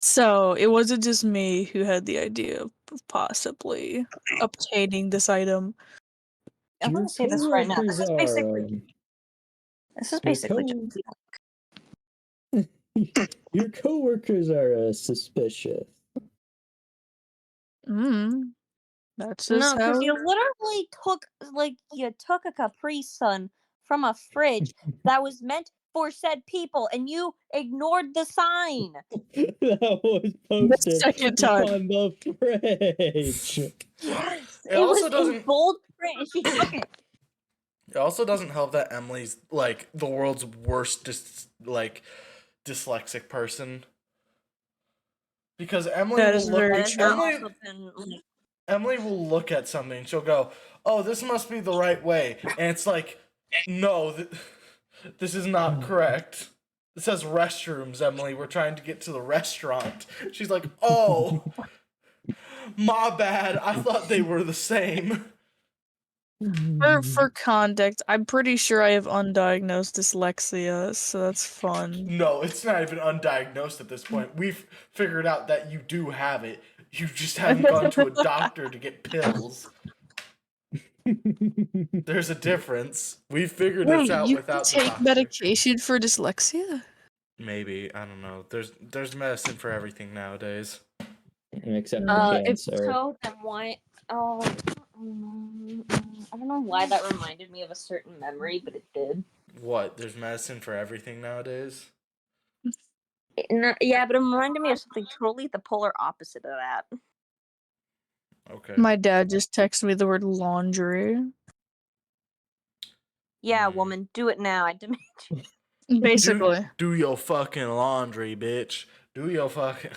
So it wasn't just me who had the idea of possibly obtaining this item. I'm Your gonna say this right now. coworkers are This is your basically co just your coworkers are suspicious. That's no, just because how. you literally took a Capri Sun from a fridge that was meant for said people, and you ignored the sign. That was The posted second time. on the fridge. Yes, It it also was in doesn't. bold print, and she took it. It also doesn't help that Emily's like the world's worst dyslexic person. Because Emily That will is look very That has true. Emily also been like, Emily will look at something and she'll go, "Oh, this must be the right way," and it's like, "No, this is not correct. It says restrooms, Emily. We're trying to get to the restaurant." She's like, "Oh, my bad. I thought they were the same." For context, I'm pretty sure I have undiagnosed dyslexia, so that's fun. No, it's not even undiagnosed at this point. We've figured out that you do have it. You just haven't gone to a doctor to get pills. There's a difference. We figured this Wait, out you can without the take doctor. medication for dyslexia? Maybe, I don't know. There's medicine for everything nowadays. Except for if cancer. so, then why? Oh, I don't know why that reminded me of a certain memory, but it did. What? There's medicine for everything nowadays? Yeah, but it reminded me of something totally the polar opposite of that. Okay. My dad just texted me the word laundry. Yeah, woman, do it now. I demand you. Basically. Do your fucking laundry, bitch. Do your fucking.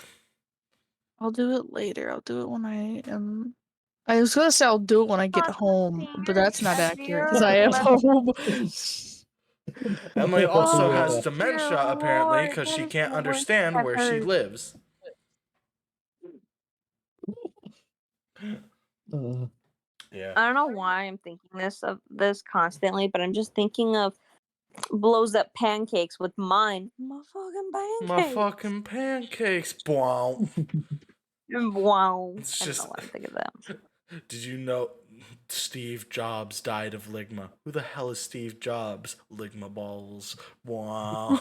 I'll do it later. I'll do it when I am. I was gonna say I'll do it when I get home, but that's not accurate because I am home. Emily also has Yeah. dementia apparently because she can't understand where she lives. Yeah. I don't know why I'm thinking of this constantly, but I'm just thinking of blows up pancakes with mine. My fucking pancakes. My fucking pancakes. Wow. Wow. It's I don't know just. why I'm thinking of that. Did you know Steve Jobs died of ligma? Who the hell is Steve Jobs? Ligma balls. Wow.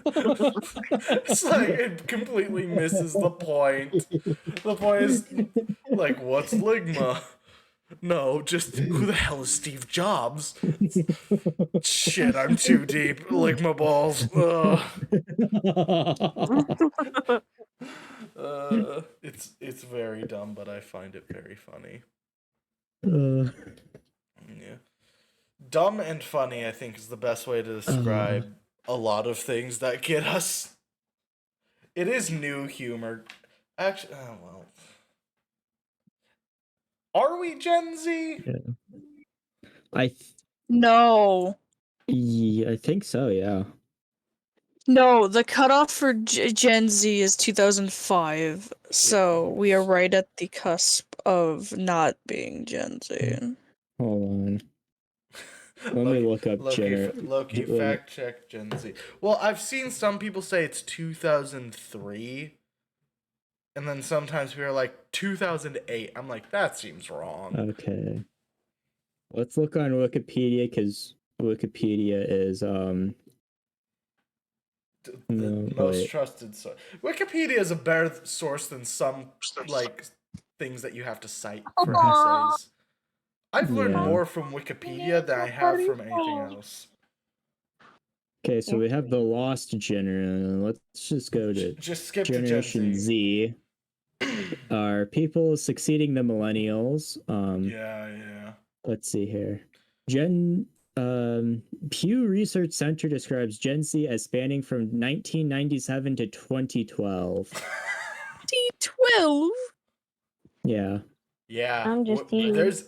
It's like it completely misses the point. The point is like, what's ligma? No, just who the hell is Steve Jobs? Shit, I'm too deep. Ligma balls. It's very dumb, but I find it very funny. Yeah. Dumb and funny, I think, is the best way to describe a lot of things that get us. It is new humor. Actually, oh well. Are we Gen Z? No. Yeah, I think so, yeah. No, the cutoff for Gen Z is 2005, so we are right at the cusp of not being Gen Z. Hold on. Let me look up Loki, fact check Gen Z. Well, I've seen some people say it's 2003. And then sometimes we are like 2008. I'm like, that seems wrong. Okay. Let's look on Wikipedia because Wikipedia is the most trusted source. Wikipedia is a better source than some like things that you have to cite for essays. I've learned more from Wikipedia than I have from anything else. Okay, so we have the lost generation. Let's just go to just skip Generation to Gen Z. Are people succeeding the millennials? Yeah. Let's see here. Pew Research Center describes Gen Z as spanning from 1997 to 2012. 2012? Yeah. Yeah. I'm just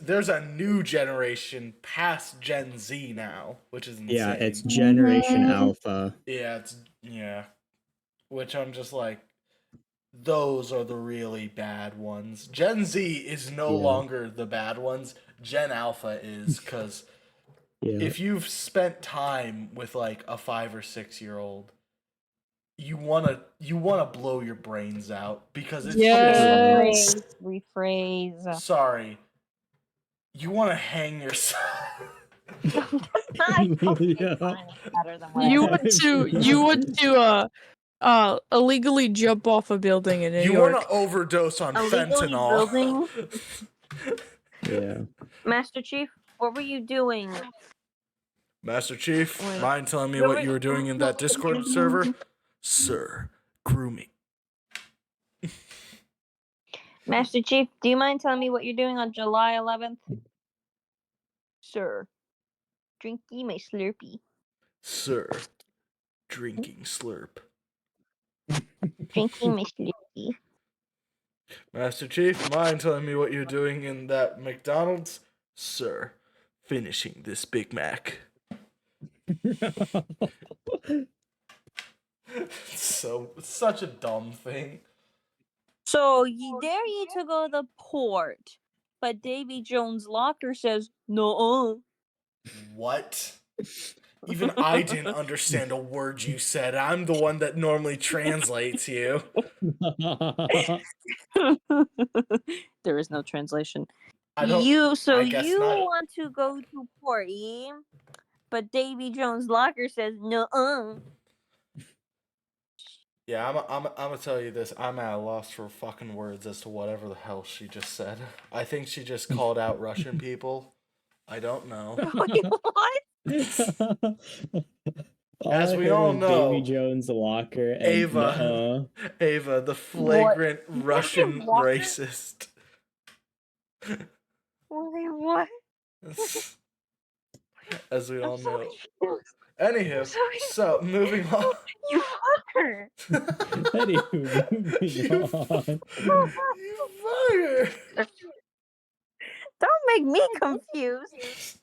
there's a new generation past Gen Z now, which is insane. Yeah, it's Generation Alpha. Yeah. Which I'm just like, those are the really bad ones. Gen Z is no longer the bad ones. Gen Alpha is, because if you've spent time with like a 5 or 6 year old, you wanna blow your brains out because it's just rephrase. Sorry, you want to hang yourself. You want to illegally jump off a building in New York. You want to overdose on fentanyl. Yeah. Master Chief, what were you doing? Master Chief, mind telling me what you were doing in that Discord server? Sir, grooming. Master Chief, do you mind telling me what you're doing on July 11th? Sir, drinking my Slurpee. Sir, drinking slurp. Drinking my Slurpee. Master Chief, mind telling me what you're doing in that McDonald's? Sir, finishing this Big Mac. Such a dumb thing. So you dare you to go to the port, but Davy Jones' locker says no. What? Even I didn't understand a word you said. I'm the one that normally translates you. There is no translation. I You guess not. want to go to port, but Davy Jones' locker says no. Yeah, I'm gonna tell you this. I'm at a loss for fucking words as to whatever the hell she just said. I think she just called out Russian people. I don't know. Wait, what? As we all know, Davy Jones' locker and Ava, the flagrant Russian racist. What? As we all know. Anywho, so moving on. You fucker! Anywho, moving on. You fucker! Don't make me confused.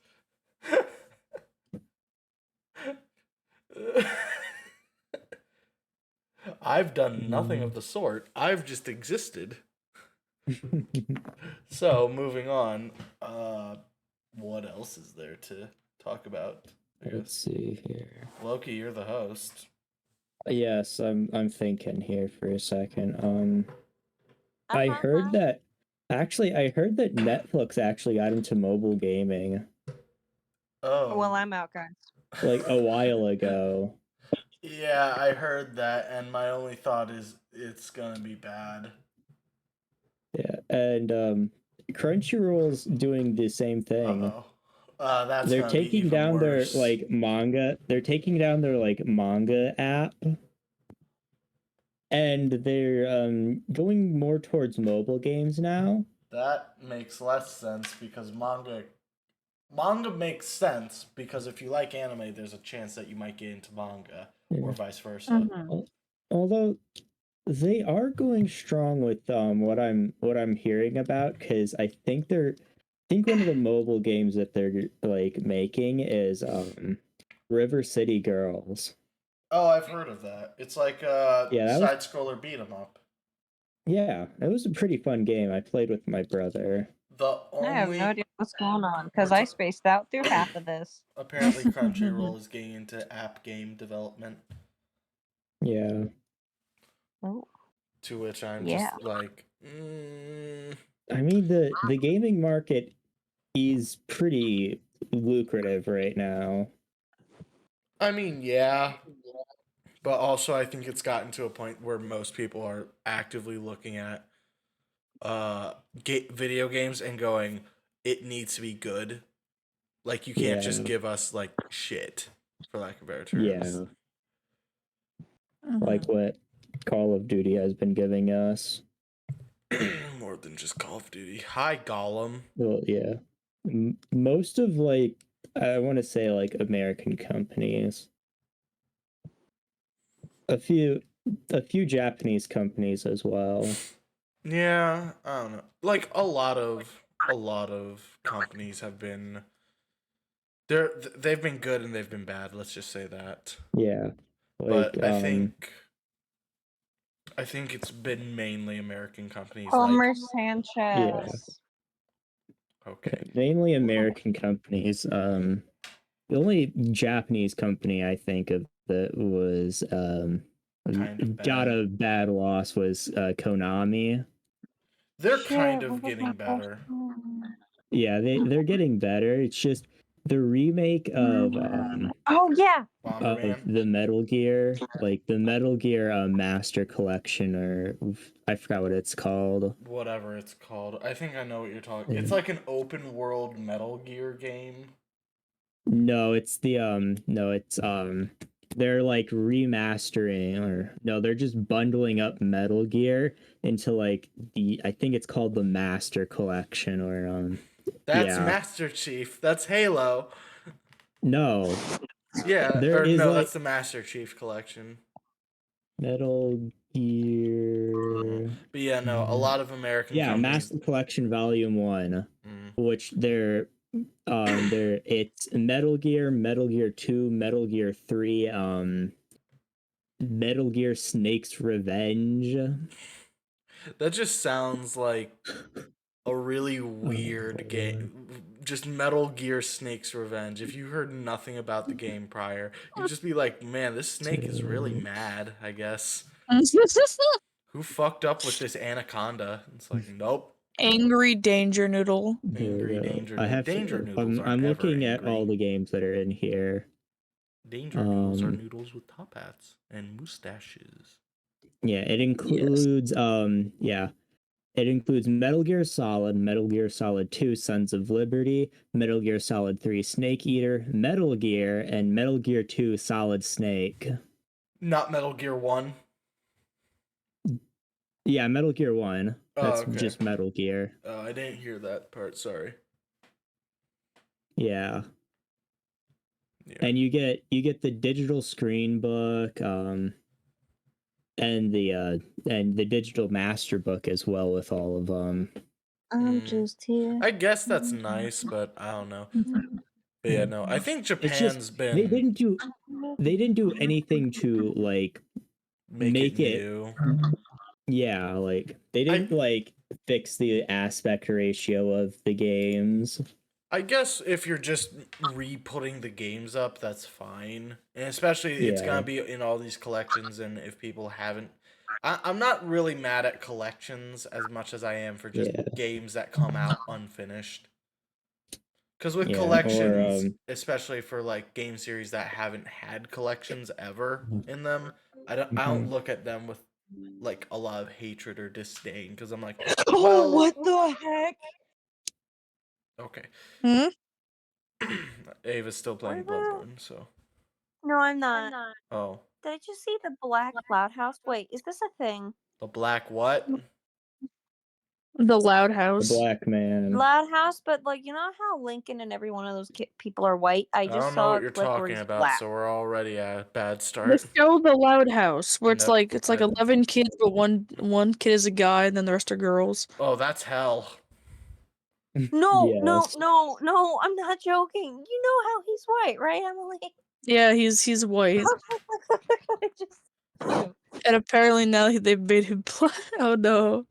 I've done nothing of the sort. I've just existed. So, moving on. What else is there to talk about? Let's see here. Loki, you're the host. Yes, I'm thinking here for a second. I heard that Netflix actually got into mobile gaming. Oh. Well, I'm out, guys. Like a while ago. Yeah, I heard that, and my only thought is it's gonna be bad. Yeah, and Crunchyroll's doing the same thing. That's they're taking down worse. their like manga. They're taking down their like manga app, and they're going more towards mobile games now. That makes less sense because manga makes sense because if you like anime, there's a chance that you might get into manga or vice versa. Mm-hmm. Although they are going strong with what I'm hearing about, because I think one of the mobile games that they're like making is River City Girls. Oh, I've heard of that. It's like a side scroller beat 'em up. Yeah, it was a pretty fun game. I played with my brother. The I have no only idea what's going on because I spaced out through half of this. apparently Crunchyroll is getting into app game development. Yeah. Oh, To which I'm yeah. just like, I mean, the gaming market is pretty lucrative right now. I mean, yeah, but also I think it's gotten to a point where most people are actively looking at video games and going, it needs to be good. Like, you can't just Yeah. give us like shit, for lack of better terms. Yeah. Like what Call of Duty has been giving us. More than just Call of Duty. Hi, Gollum. Well, yeah. Most of like I want to say like American companies. A few Japanese companies as well. Yeah, I don't know. Like a lot of companies have been they've been good and they've been bad, let's just say that. Yeah. Like But I think it's been mainly American companies Homer like Sanchez. okay. mainly American companies. The only Japanese company I think of that was Kind of got bad. a bad loss was Konami. They're Shit, kind what of was my getting better. first one? Yeah, they're getting better. It's just the remake Oh yeah. Bomberman. of the Metal Gear, like the Metal Gear Master Collection, or I forgot what it's called. Whatever it's called. I think I know what you're talking. It's like an open world Metal Gear game. No, it's the they're like remastering, or no, they're just bundling up Metal Gear into like I think it's called the Master Collection, or That's yeah. Master Chief. That's Halo. No. Yeah, There or is no, like that's the Master Chief collection. Metal Gear. But yeah, no, a lot of American Yeah, companies. Master Collection Volume 1, which they're it's Metal Gear, Metal Gear 2, Metal Gear 3, Metal Gear Snake's Revenge. That just sounds like a really weird game. Just Metal Gear Snake's Revenge. If you heard nothing about the game prior, you'd just be like, man, this snake is really mad, I guess. Who fucked up with this anaconda? It's like, nope. Angry Danger Noodle. Angry Danger I Noodle. have Danger to, Noodles aren't I'm ever looking at angry. all the games that are in here. Danger Noodles are noodles with top hats and mustaches. Yeah, it includes it includes Metal Gear Solid, Metal Gear Solid 2 Sons of Liberty, Metal Gear Solid 3 Snake Eater, Metal Gear, and Metal Gear 2 Solid Snake. Not Metal Gear 1. Yeah, Metal Gear 1. That's okay. just Metal Gear. Oh, I didn't hear that part, sorry. Yeah. And you get the digital screen book, and the digital master book as well with all of them. I'm just here. I guess that's nice, but I don't know. But yeah, no. I think Japan's been they didn't do anything to like make it new. Yeah, like they didn't like fix the aspect ratio of the games. I guess if you're just re-putting the games up, that's fine. And especially it's gonna be in all these collections, and if people haven't I'm not really mad at collections as much as I am for just games that come out unfinished. Because with collections, especially for like game series that haven't had collections ever in them, I don't look at them with like a lot of hatred or disdain, because I'm like, well, what the heck? Okay. Ava's still playing Bloodborne, so. No, I'm not. Oh. Did I just see the Black Cloud House? Wait, is this a thing? The black what? The Loud House. The Black Man. Loud House, but like, you know how Lincoln and every one of those people are white? I just know saw what a you're clip where talking he's about, black. so we're already at a bad The start. show The Loud House, where it's Nope, like 11 kids, but one kid is a guy, and then the rest are girls. Oh, that's hell. No, Yes. no, I'm not joking. You know how he's white, right, Emily? Yeah, he's white. Just... And apparently now they've made him black. Oh no.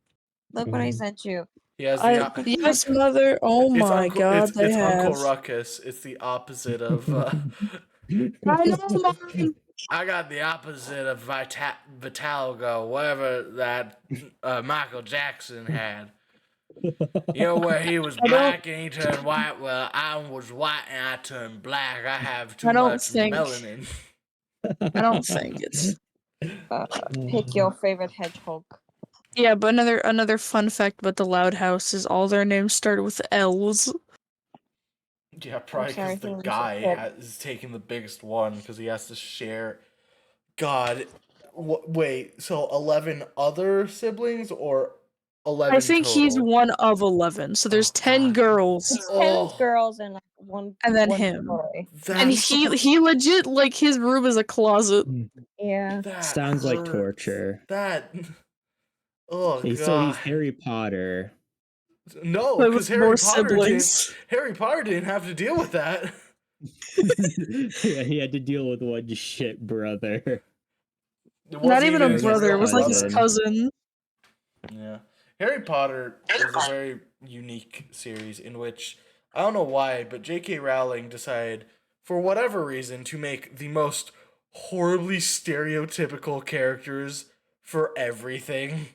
Look what I sent you. He has Yes, mother. Oh my god, it's they have. Uncle Ruckus. It's the opposite of. I know, Mom. I got the opposite of Vitalgo, whatever that Michael Jackson had. You know where he was black and he turned white? Well, I was white and I turned black. I have too much melanin. I don't think it's. Pick your favorite hedgehog. Yeah, but another fun fact about the Loud House is all their names start with L's. Yeah, probably because the guy is taking the biggest one because he has to share. God, wait. So 11 other siblings or 11? I think total? he's one of 11. So there's 10 girls. It's 10 girls and one. And then one him. boy. And he legit, like, his room is a closet. Yeah. Sounds like torture. Oh god. So he's Harry Potter. No, But because with more Harry Potter didn't have to deal with that. Yeah, he had to deal with one shit brother. Not even a brother, it was like his cousin. Yeah. Harry Potter is a very unique series in which, I don't know why, but J.K. Rowling decided, for whatever reason, to make the most horribly stereotypical characters for everything.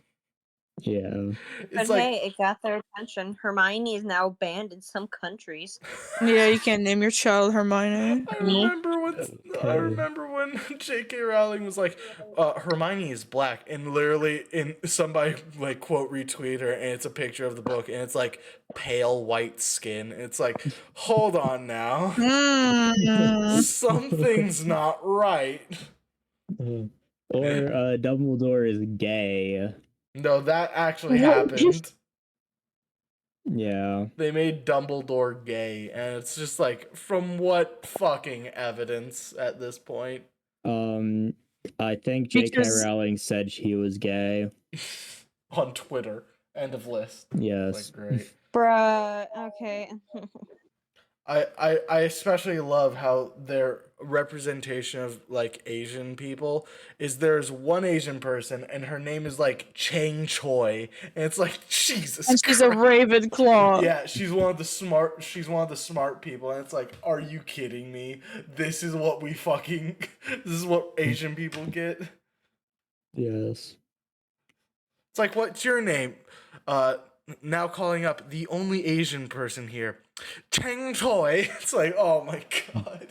Yeah. But hey, it got their attention. Hermione is now banned in some countries. Yeah, you can't name your child Hermione. I remember when J.K. Rowling was like, Hermione is black, and literally somebody like quote retweet her, and it's a picture of the book, and it's like pale white skin. It's like, hold on now, something's not right. Or Dumbledore is gay. No, that actually happened. Yeah. They made Dumbledore gay, and it's just like, from what fucking evidence at this point? I think J.K. Rowling said he was gay. On Twitter. End of list. Yes. Like, great. Bruh, okay. I especially love how their representation of like Asian people is there's one Asian person and her name is like Chang Choi, and it's like, Jesus and she's Christ. A Ravenclaw. Yeah, she's one of the smart people, and it's like, are you kidding me? This is what Asian people get? Yes. It's like, what's your name? Now calling up the only Asian person here, Chang Choi. It's like, oh my god.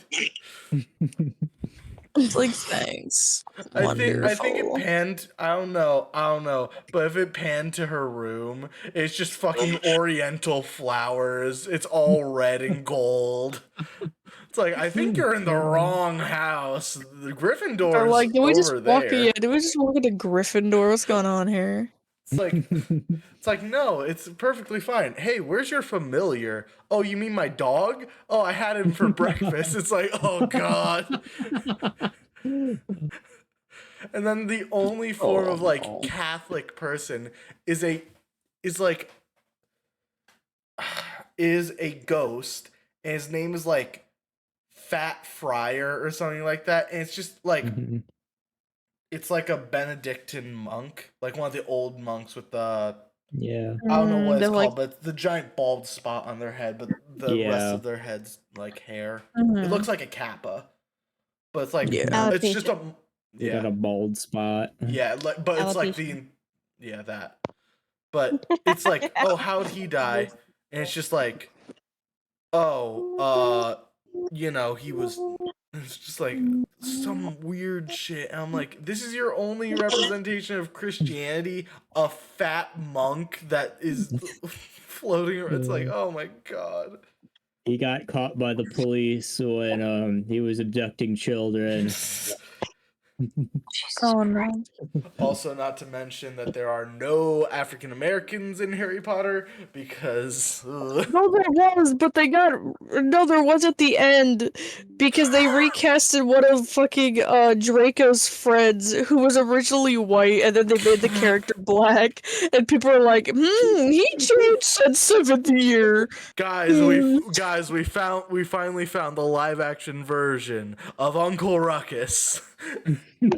It's like, thanks. I think it panned. I don't know. But if it panned to her room, it's just fucking Oriental flowers. It's all red and gold. It's like, I think you're in the wrong house. The Gryffindor's like, do we just over walk? there. Yeah, do we just walk into Gryffindor? What's going on here? It's like, no, it's perfectly fine. Hey, where's your familiar? Oh, you mean my dog? Oh, I had him for breakfast. It's like, oh god. And then the only form of like Catholic person is a ghost, and his name is like Fat Friar or something like that, and it's just like it's like a Benedictine monk, like one of the old monks with the I don't know what it's called, but the giant bald spot on their head, but the rest of their head's like hair. It looks like a kappa, but it's like it's just a got a bald spot. Yeah, like, but it's like that. But it's like, oh, how'd he die? And it's just like, oh, he was. It's just like some weird shit. And I'm like, this is your only representation of Christianity? A fat monk that is floating around. It's like, oh my god. He got caught by the police when he was abducting children. Oh no. Also, not to mention that there are no African Americans in Harry Potter because no, there was, but there was at the end because they recasted one of fucking Draco's friends who was originally white, and then they made the character black, and people are like, he changed since 7th year. Guys, we finally found the live action version of Uncle Ruckus. Please,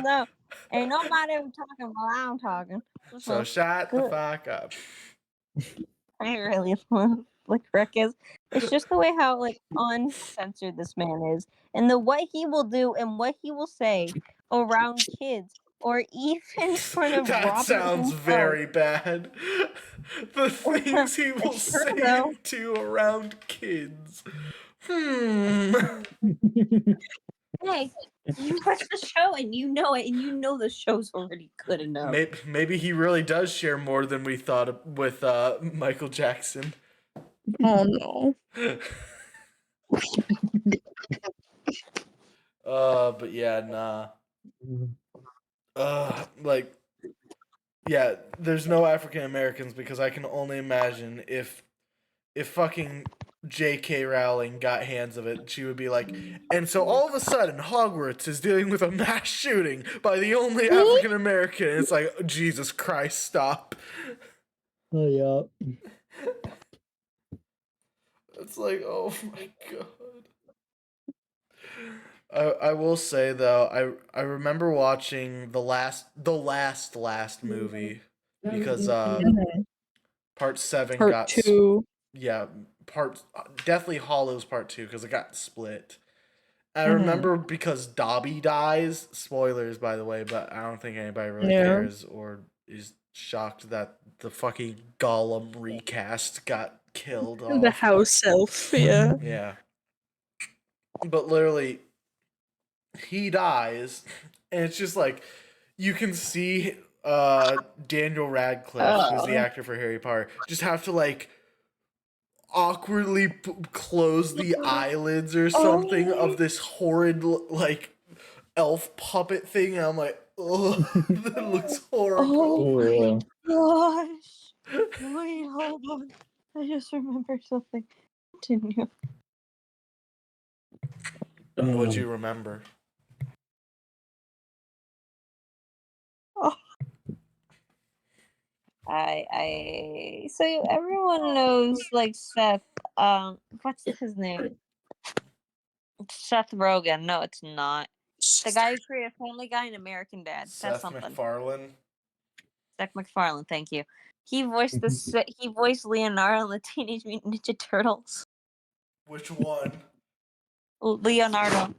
no. Ain't nobody talking while I'm talking. So shut the fuck up. I really love what Rick is. It's just the way how like uncensored this man is, and the what he will do and what he will say around kids, or even in front of That Robert sounds himself. very bad. The things he will It's true, say though. and do around kids. Hmm. Hey, you watch the show and you know it, and you know the show's already good enough. Maybe he really does share more than we thought with Michael Jackson. Oh no. But yeah, nah. Like, yeah, there's no African Americans because I can only imagine if fucking J.K. Rowling got hands of it, she would be like, and so all of a sudden Hogwarts is dealing with a mass shooting by the only African American. It's like, Jesus Christ, stop. Oh yeah. It's like, oh my god. I will say though, I remember watching the last movie because part 7 Part got 2. definitely Hollows part 2 because it got split. I Mhm. remember because Dobby dies. Spoilers, by the way, but I don't think anybody really Yeah. cares or is shocked that the fucking Gollum recast got killed The off. house elf, yeah. Yeah. But literally, he dies, and it's just like you can see Daniel Radcliffe, who's the actor for Harry Potter, just have to like awkwardly close the eyelids or something of this horrid like elf puppet thing, and I'm like, oh, that looks horrible. Oh, Gosh. Wait, hold on. I just remembered something. Continue. What'd you remember? Oh. So everyone knows like Seth, what's his name? Seth Rogen. No, it's not. The guy who created Family Guy and American Dad. Seth Seth something. MacFarlane. Seth MacFarlane, thank you. He voiced he voiced Leonardo in the Teenage Mutant Ninja Turtles. Which one? Leonardo.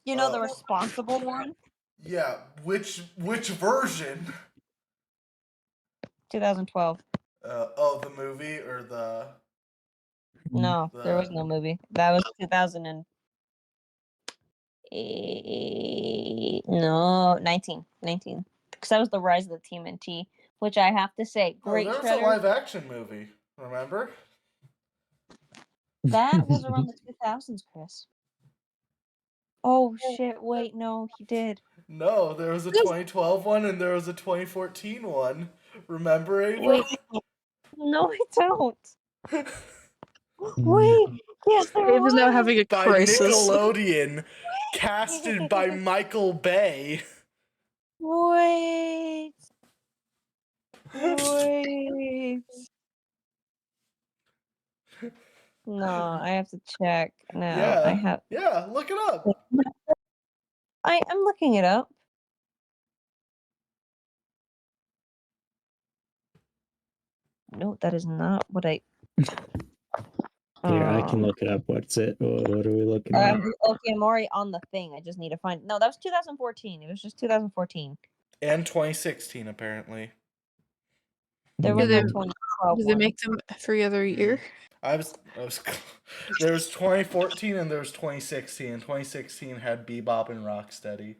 You know the responsible one? Yeah, which version? 2012. The movie or the No, there was no movie. That was 2008. No, 19. Because that was the Rise of the TMNT, which I have to say, great there was Shredder. a live action movie. Remember? That was around the 2000s, Chris. Oh shit! Wait, no, he did. No, there was a 2012 one and there was a 2014 one. Remember, Ava? Wait, no, I don't. Wait, yes, there It was now was. having a By crisis. Nickelodeon, casted by Michael Bay. Wait. No, I have to check. No, Yeah, I have. yeah, look it up. I'm looking it up. No, that is not what I. here, I can look it up. What's it? What are we looking at? Okay, I'm already on the thing. I just need to find. No, that was 2014. It was just 2014. And 2016, apparently. There was Do no they, 2012 do they one. make them every other year? I was there was 2014 and there was 2016, and 2016 had Bebop and Rocksteady.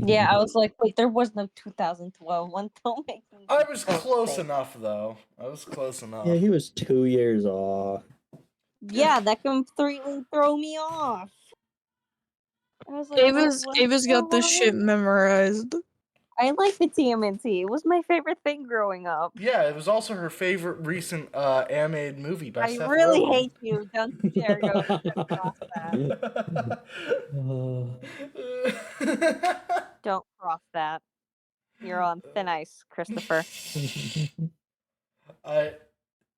Yeah, I was like, wait, there was no 2012 one. Don't make me. I was close enough, though. I was close enough. Yeah, he was 2 years off. Yeah, that completely throw me off. I was like, Ava's got this shit memorized. I like the TMNT. It was my favorite thing growing up. Yeah, it was also her favorite recent animated movie by I Seth really Rogen. hate you. Don't you dare go cross that. Don't cross that. You're on thin ice, Christopher.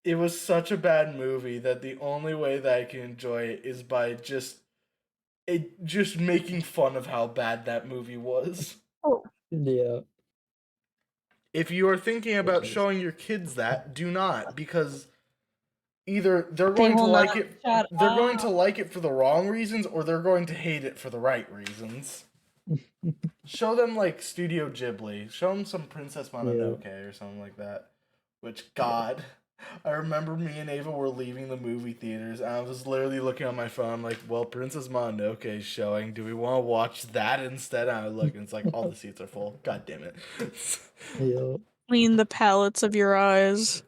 It was such a bad movie that the only way that I can enjoy it is by just just making fun of how bad that movie was. Oh, Yeah. If you are thinking about is- showing your kids that, do not, because either they're they going to will like not it shut they're going to up. like it for the wrong reasons, or they're going to hate it for the right reasons. Show them like Studio Ghibli. Show them some Princess Mononoke or something like that. Which, God, I remember me and Ava were leaving the movie theaters, and I was literally looking on my phone, I'm like, well, Princess Mononoke is showing. Do we want to watch that instead? And I look, and it's like, all the seats are full. God damn it. Yeah. Clean the palates of your eyes.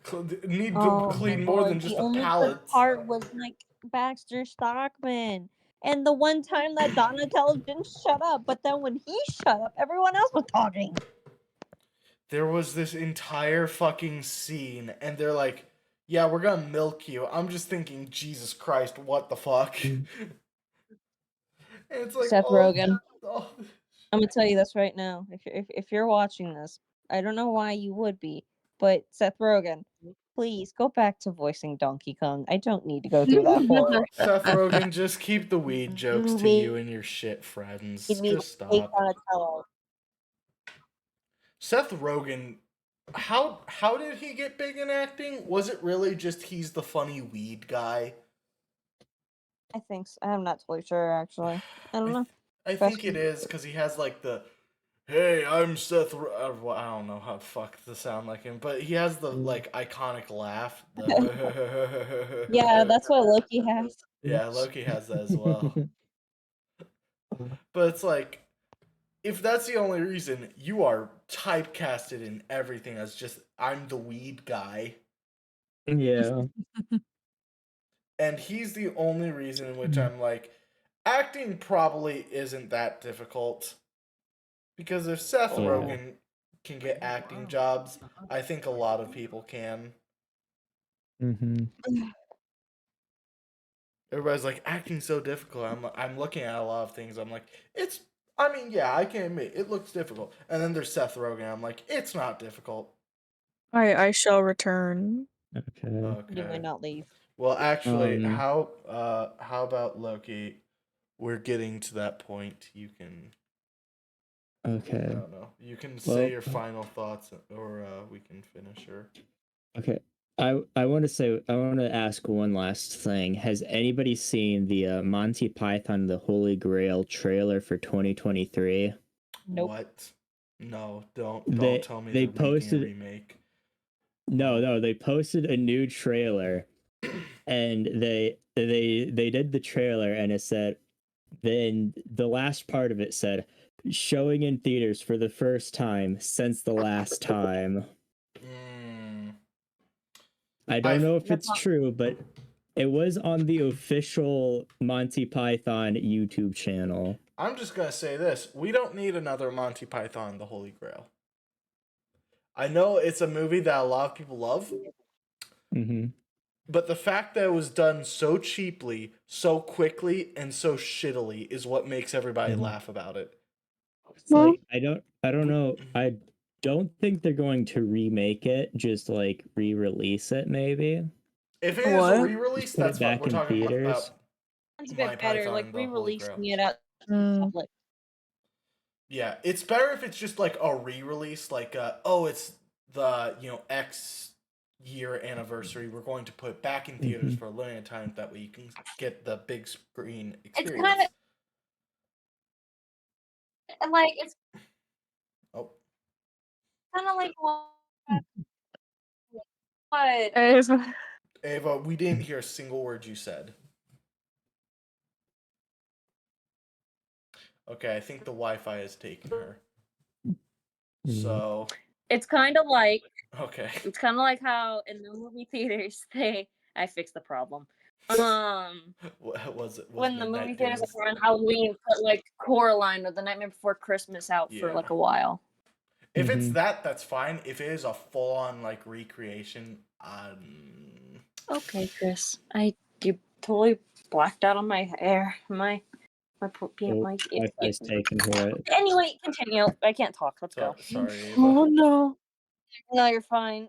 Need to clean more than just the palettes. Part was like Baxter Stockman. And the one time that Donatello didn't shut up, but then when he shut up, everyone else was talking. There was this entire fucking scene, and they're like, yeah, we're gonna milk you. I'm just thinking, Jesus Christ, what the fuck? And it's like, Seth Rogen. oh. I'm gonna tell you this right now. If you're watching this, I don't know why you would be, but Seth Rogen, please go back to voicing Donkey Kong. I don't need to go through that horror. Seth Rogen, just keep the weed jokes to you and your shit friends. Just stop. Donatello. Seth Rogen, how did he get big in acting? Was it really just he's the funny weed guy? I think so. I'm not totally sure actually. I don't know. I think it is because he has like the, hey, I'm Seth. Well, I don't know how the fuck to sound like him, but he has the like iconic laugh. The Yeah, that's what Loki has. Yeah, Loki has that as well. But it's like, if that's the only reason, you are typecasted in everything as just, I'm the weed guy. Yeah. And he's the only reason in which I'm like, acting probably isn't that difficult. Because if Seth Rogen can get acting jobs, I think a lot of people can. Mm-hmm. Everybody's like, acting's so difficult. I'm looking at a lot of things. I'm like, I mean, yeah, I can admit, it looks difficult. And then there's Seth Rogen. I'm like, it's not difficult. I shall return. Okay. You might not leave. Well, actually, how about Loki? We're getting to that point. You can. Okay. I don't know. You can say your final thoughts, or we can finish. Or okay. I want to ask one last thing. Has anybody seen the Monty Python the Holy Grail trailer for 2023? Nope. What? No, don't tell me they they're posted making a remake. No, they posted a new trailer, and they did the trailer, and it said, then the last part of it said, showing in theaters for the first time since the last time. I don't know if it's true, but it was on the official Monty Python YouTube channel. I'm just gonna say this: we don't need another Monty Python the Holy Grail. I know it's a movie that a lot of people love, but the fact that it was done so cheaply, so quickly, and so shittily is what makes everybody laugh about it. It's like, I don't know. I don't think they're going to remake it, just like re-release it maybe. If it is a re-release, put that's it back what we're in talking theaters. about. It's a bit better, like re-releasing it out public. Yeah, it's better if it's just like a re-release, like oh, it's the X year anniversary. We're going to put it back in theaters for a limited time. That way you can get the big screen experience. It's kind of like kind of like what? Ava, we didn't hear a single word you said. Okay, I think the Wi-Fi is taking her. So it's kind of like It's kind of like how in the movie theaters I fixed the problem. What was it? When the movie theaters were on Halloween, put like Coraline or The Nightmare Before Christmas out for like a while. If it's that's fine. If it is a full-on like recreation, Okay, Chris, you totally blacked out on my hair. My Wi-Fi's taken for it. Anyway, continue. I can't talk. Let's go. Sorry, Ava. Oh no. No, you're fine.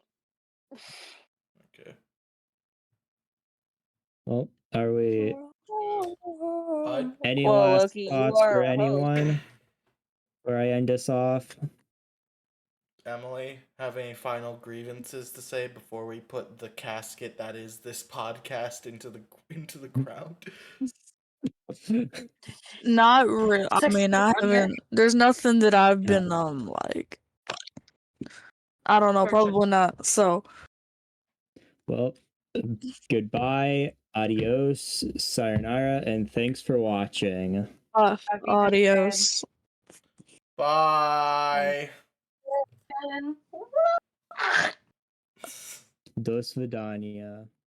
Okay. Well, are we? What? Any Well, last Loki, you thoughts are for a host. anyone? Before I end us off? Emily, have any final grievances to say before we put the casket that is this podcast into the ground? Not real. I mean, I haven't. There's nothing that I've been like. I don't know. Probably not. So. Well, goodbye, adios, sayonara, and thanks for watching. Adios. Bye. До свидания.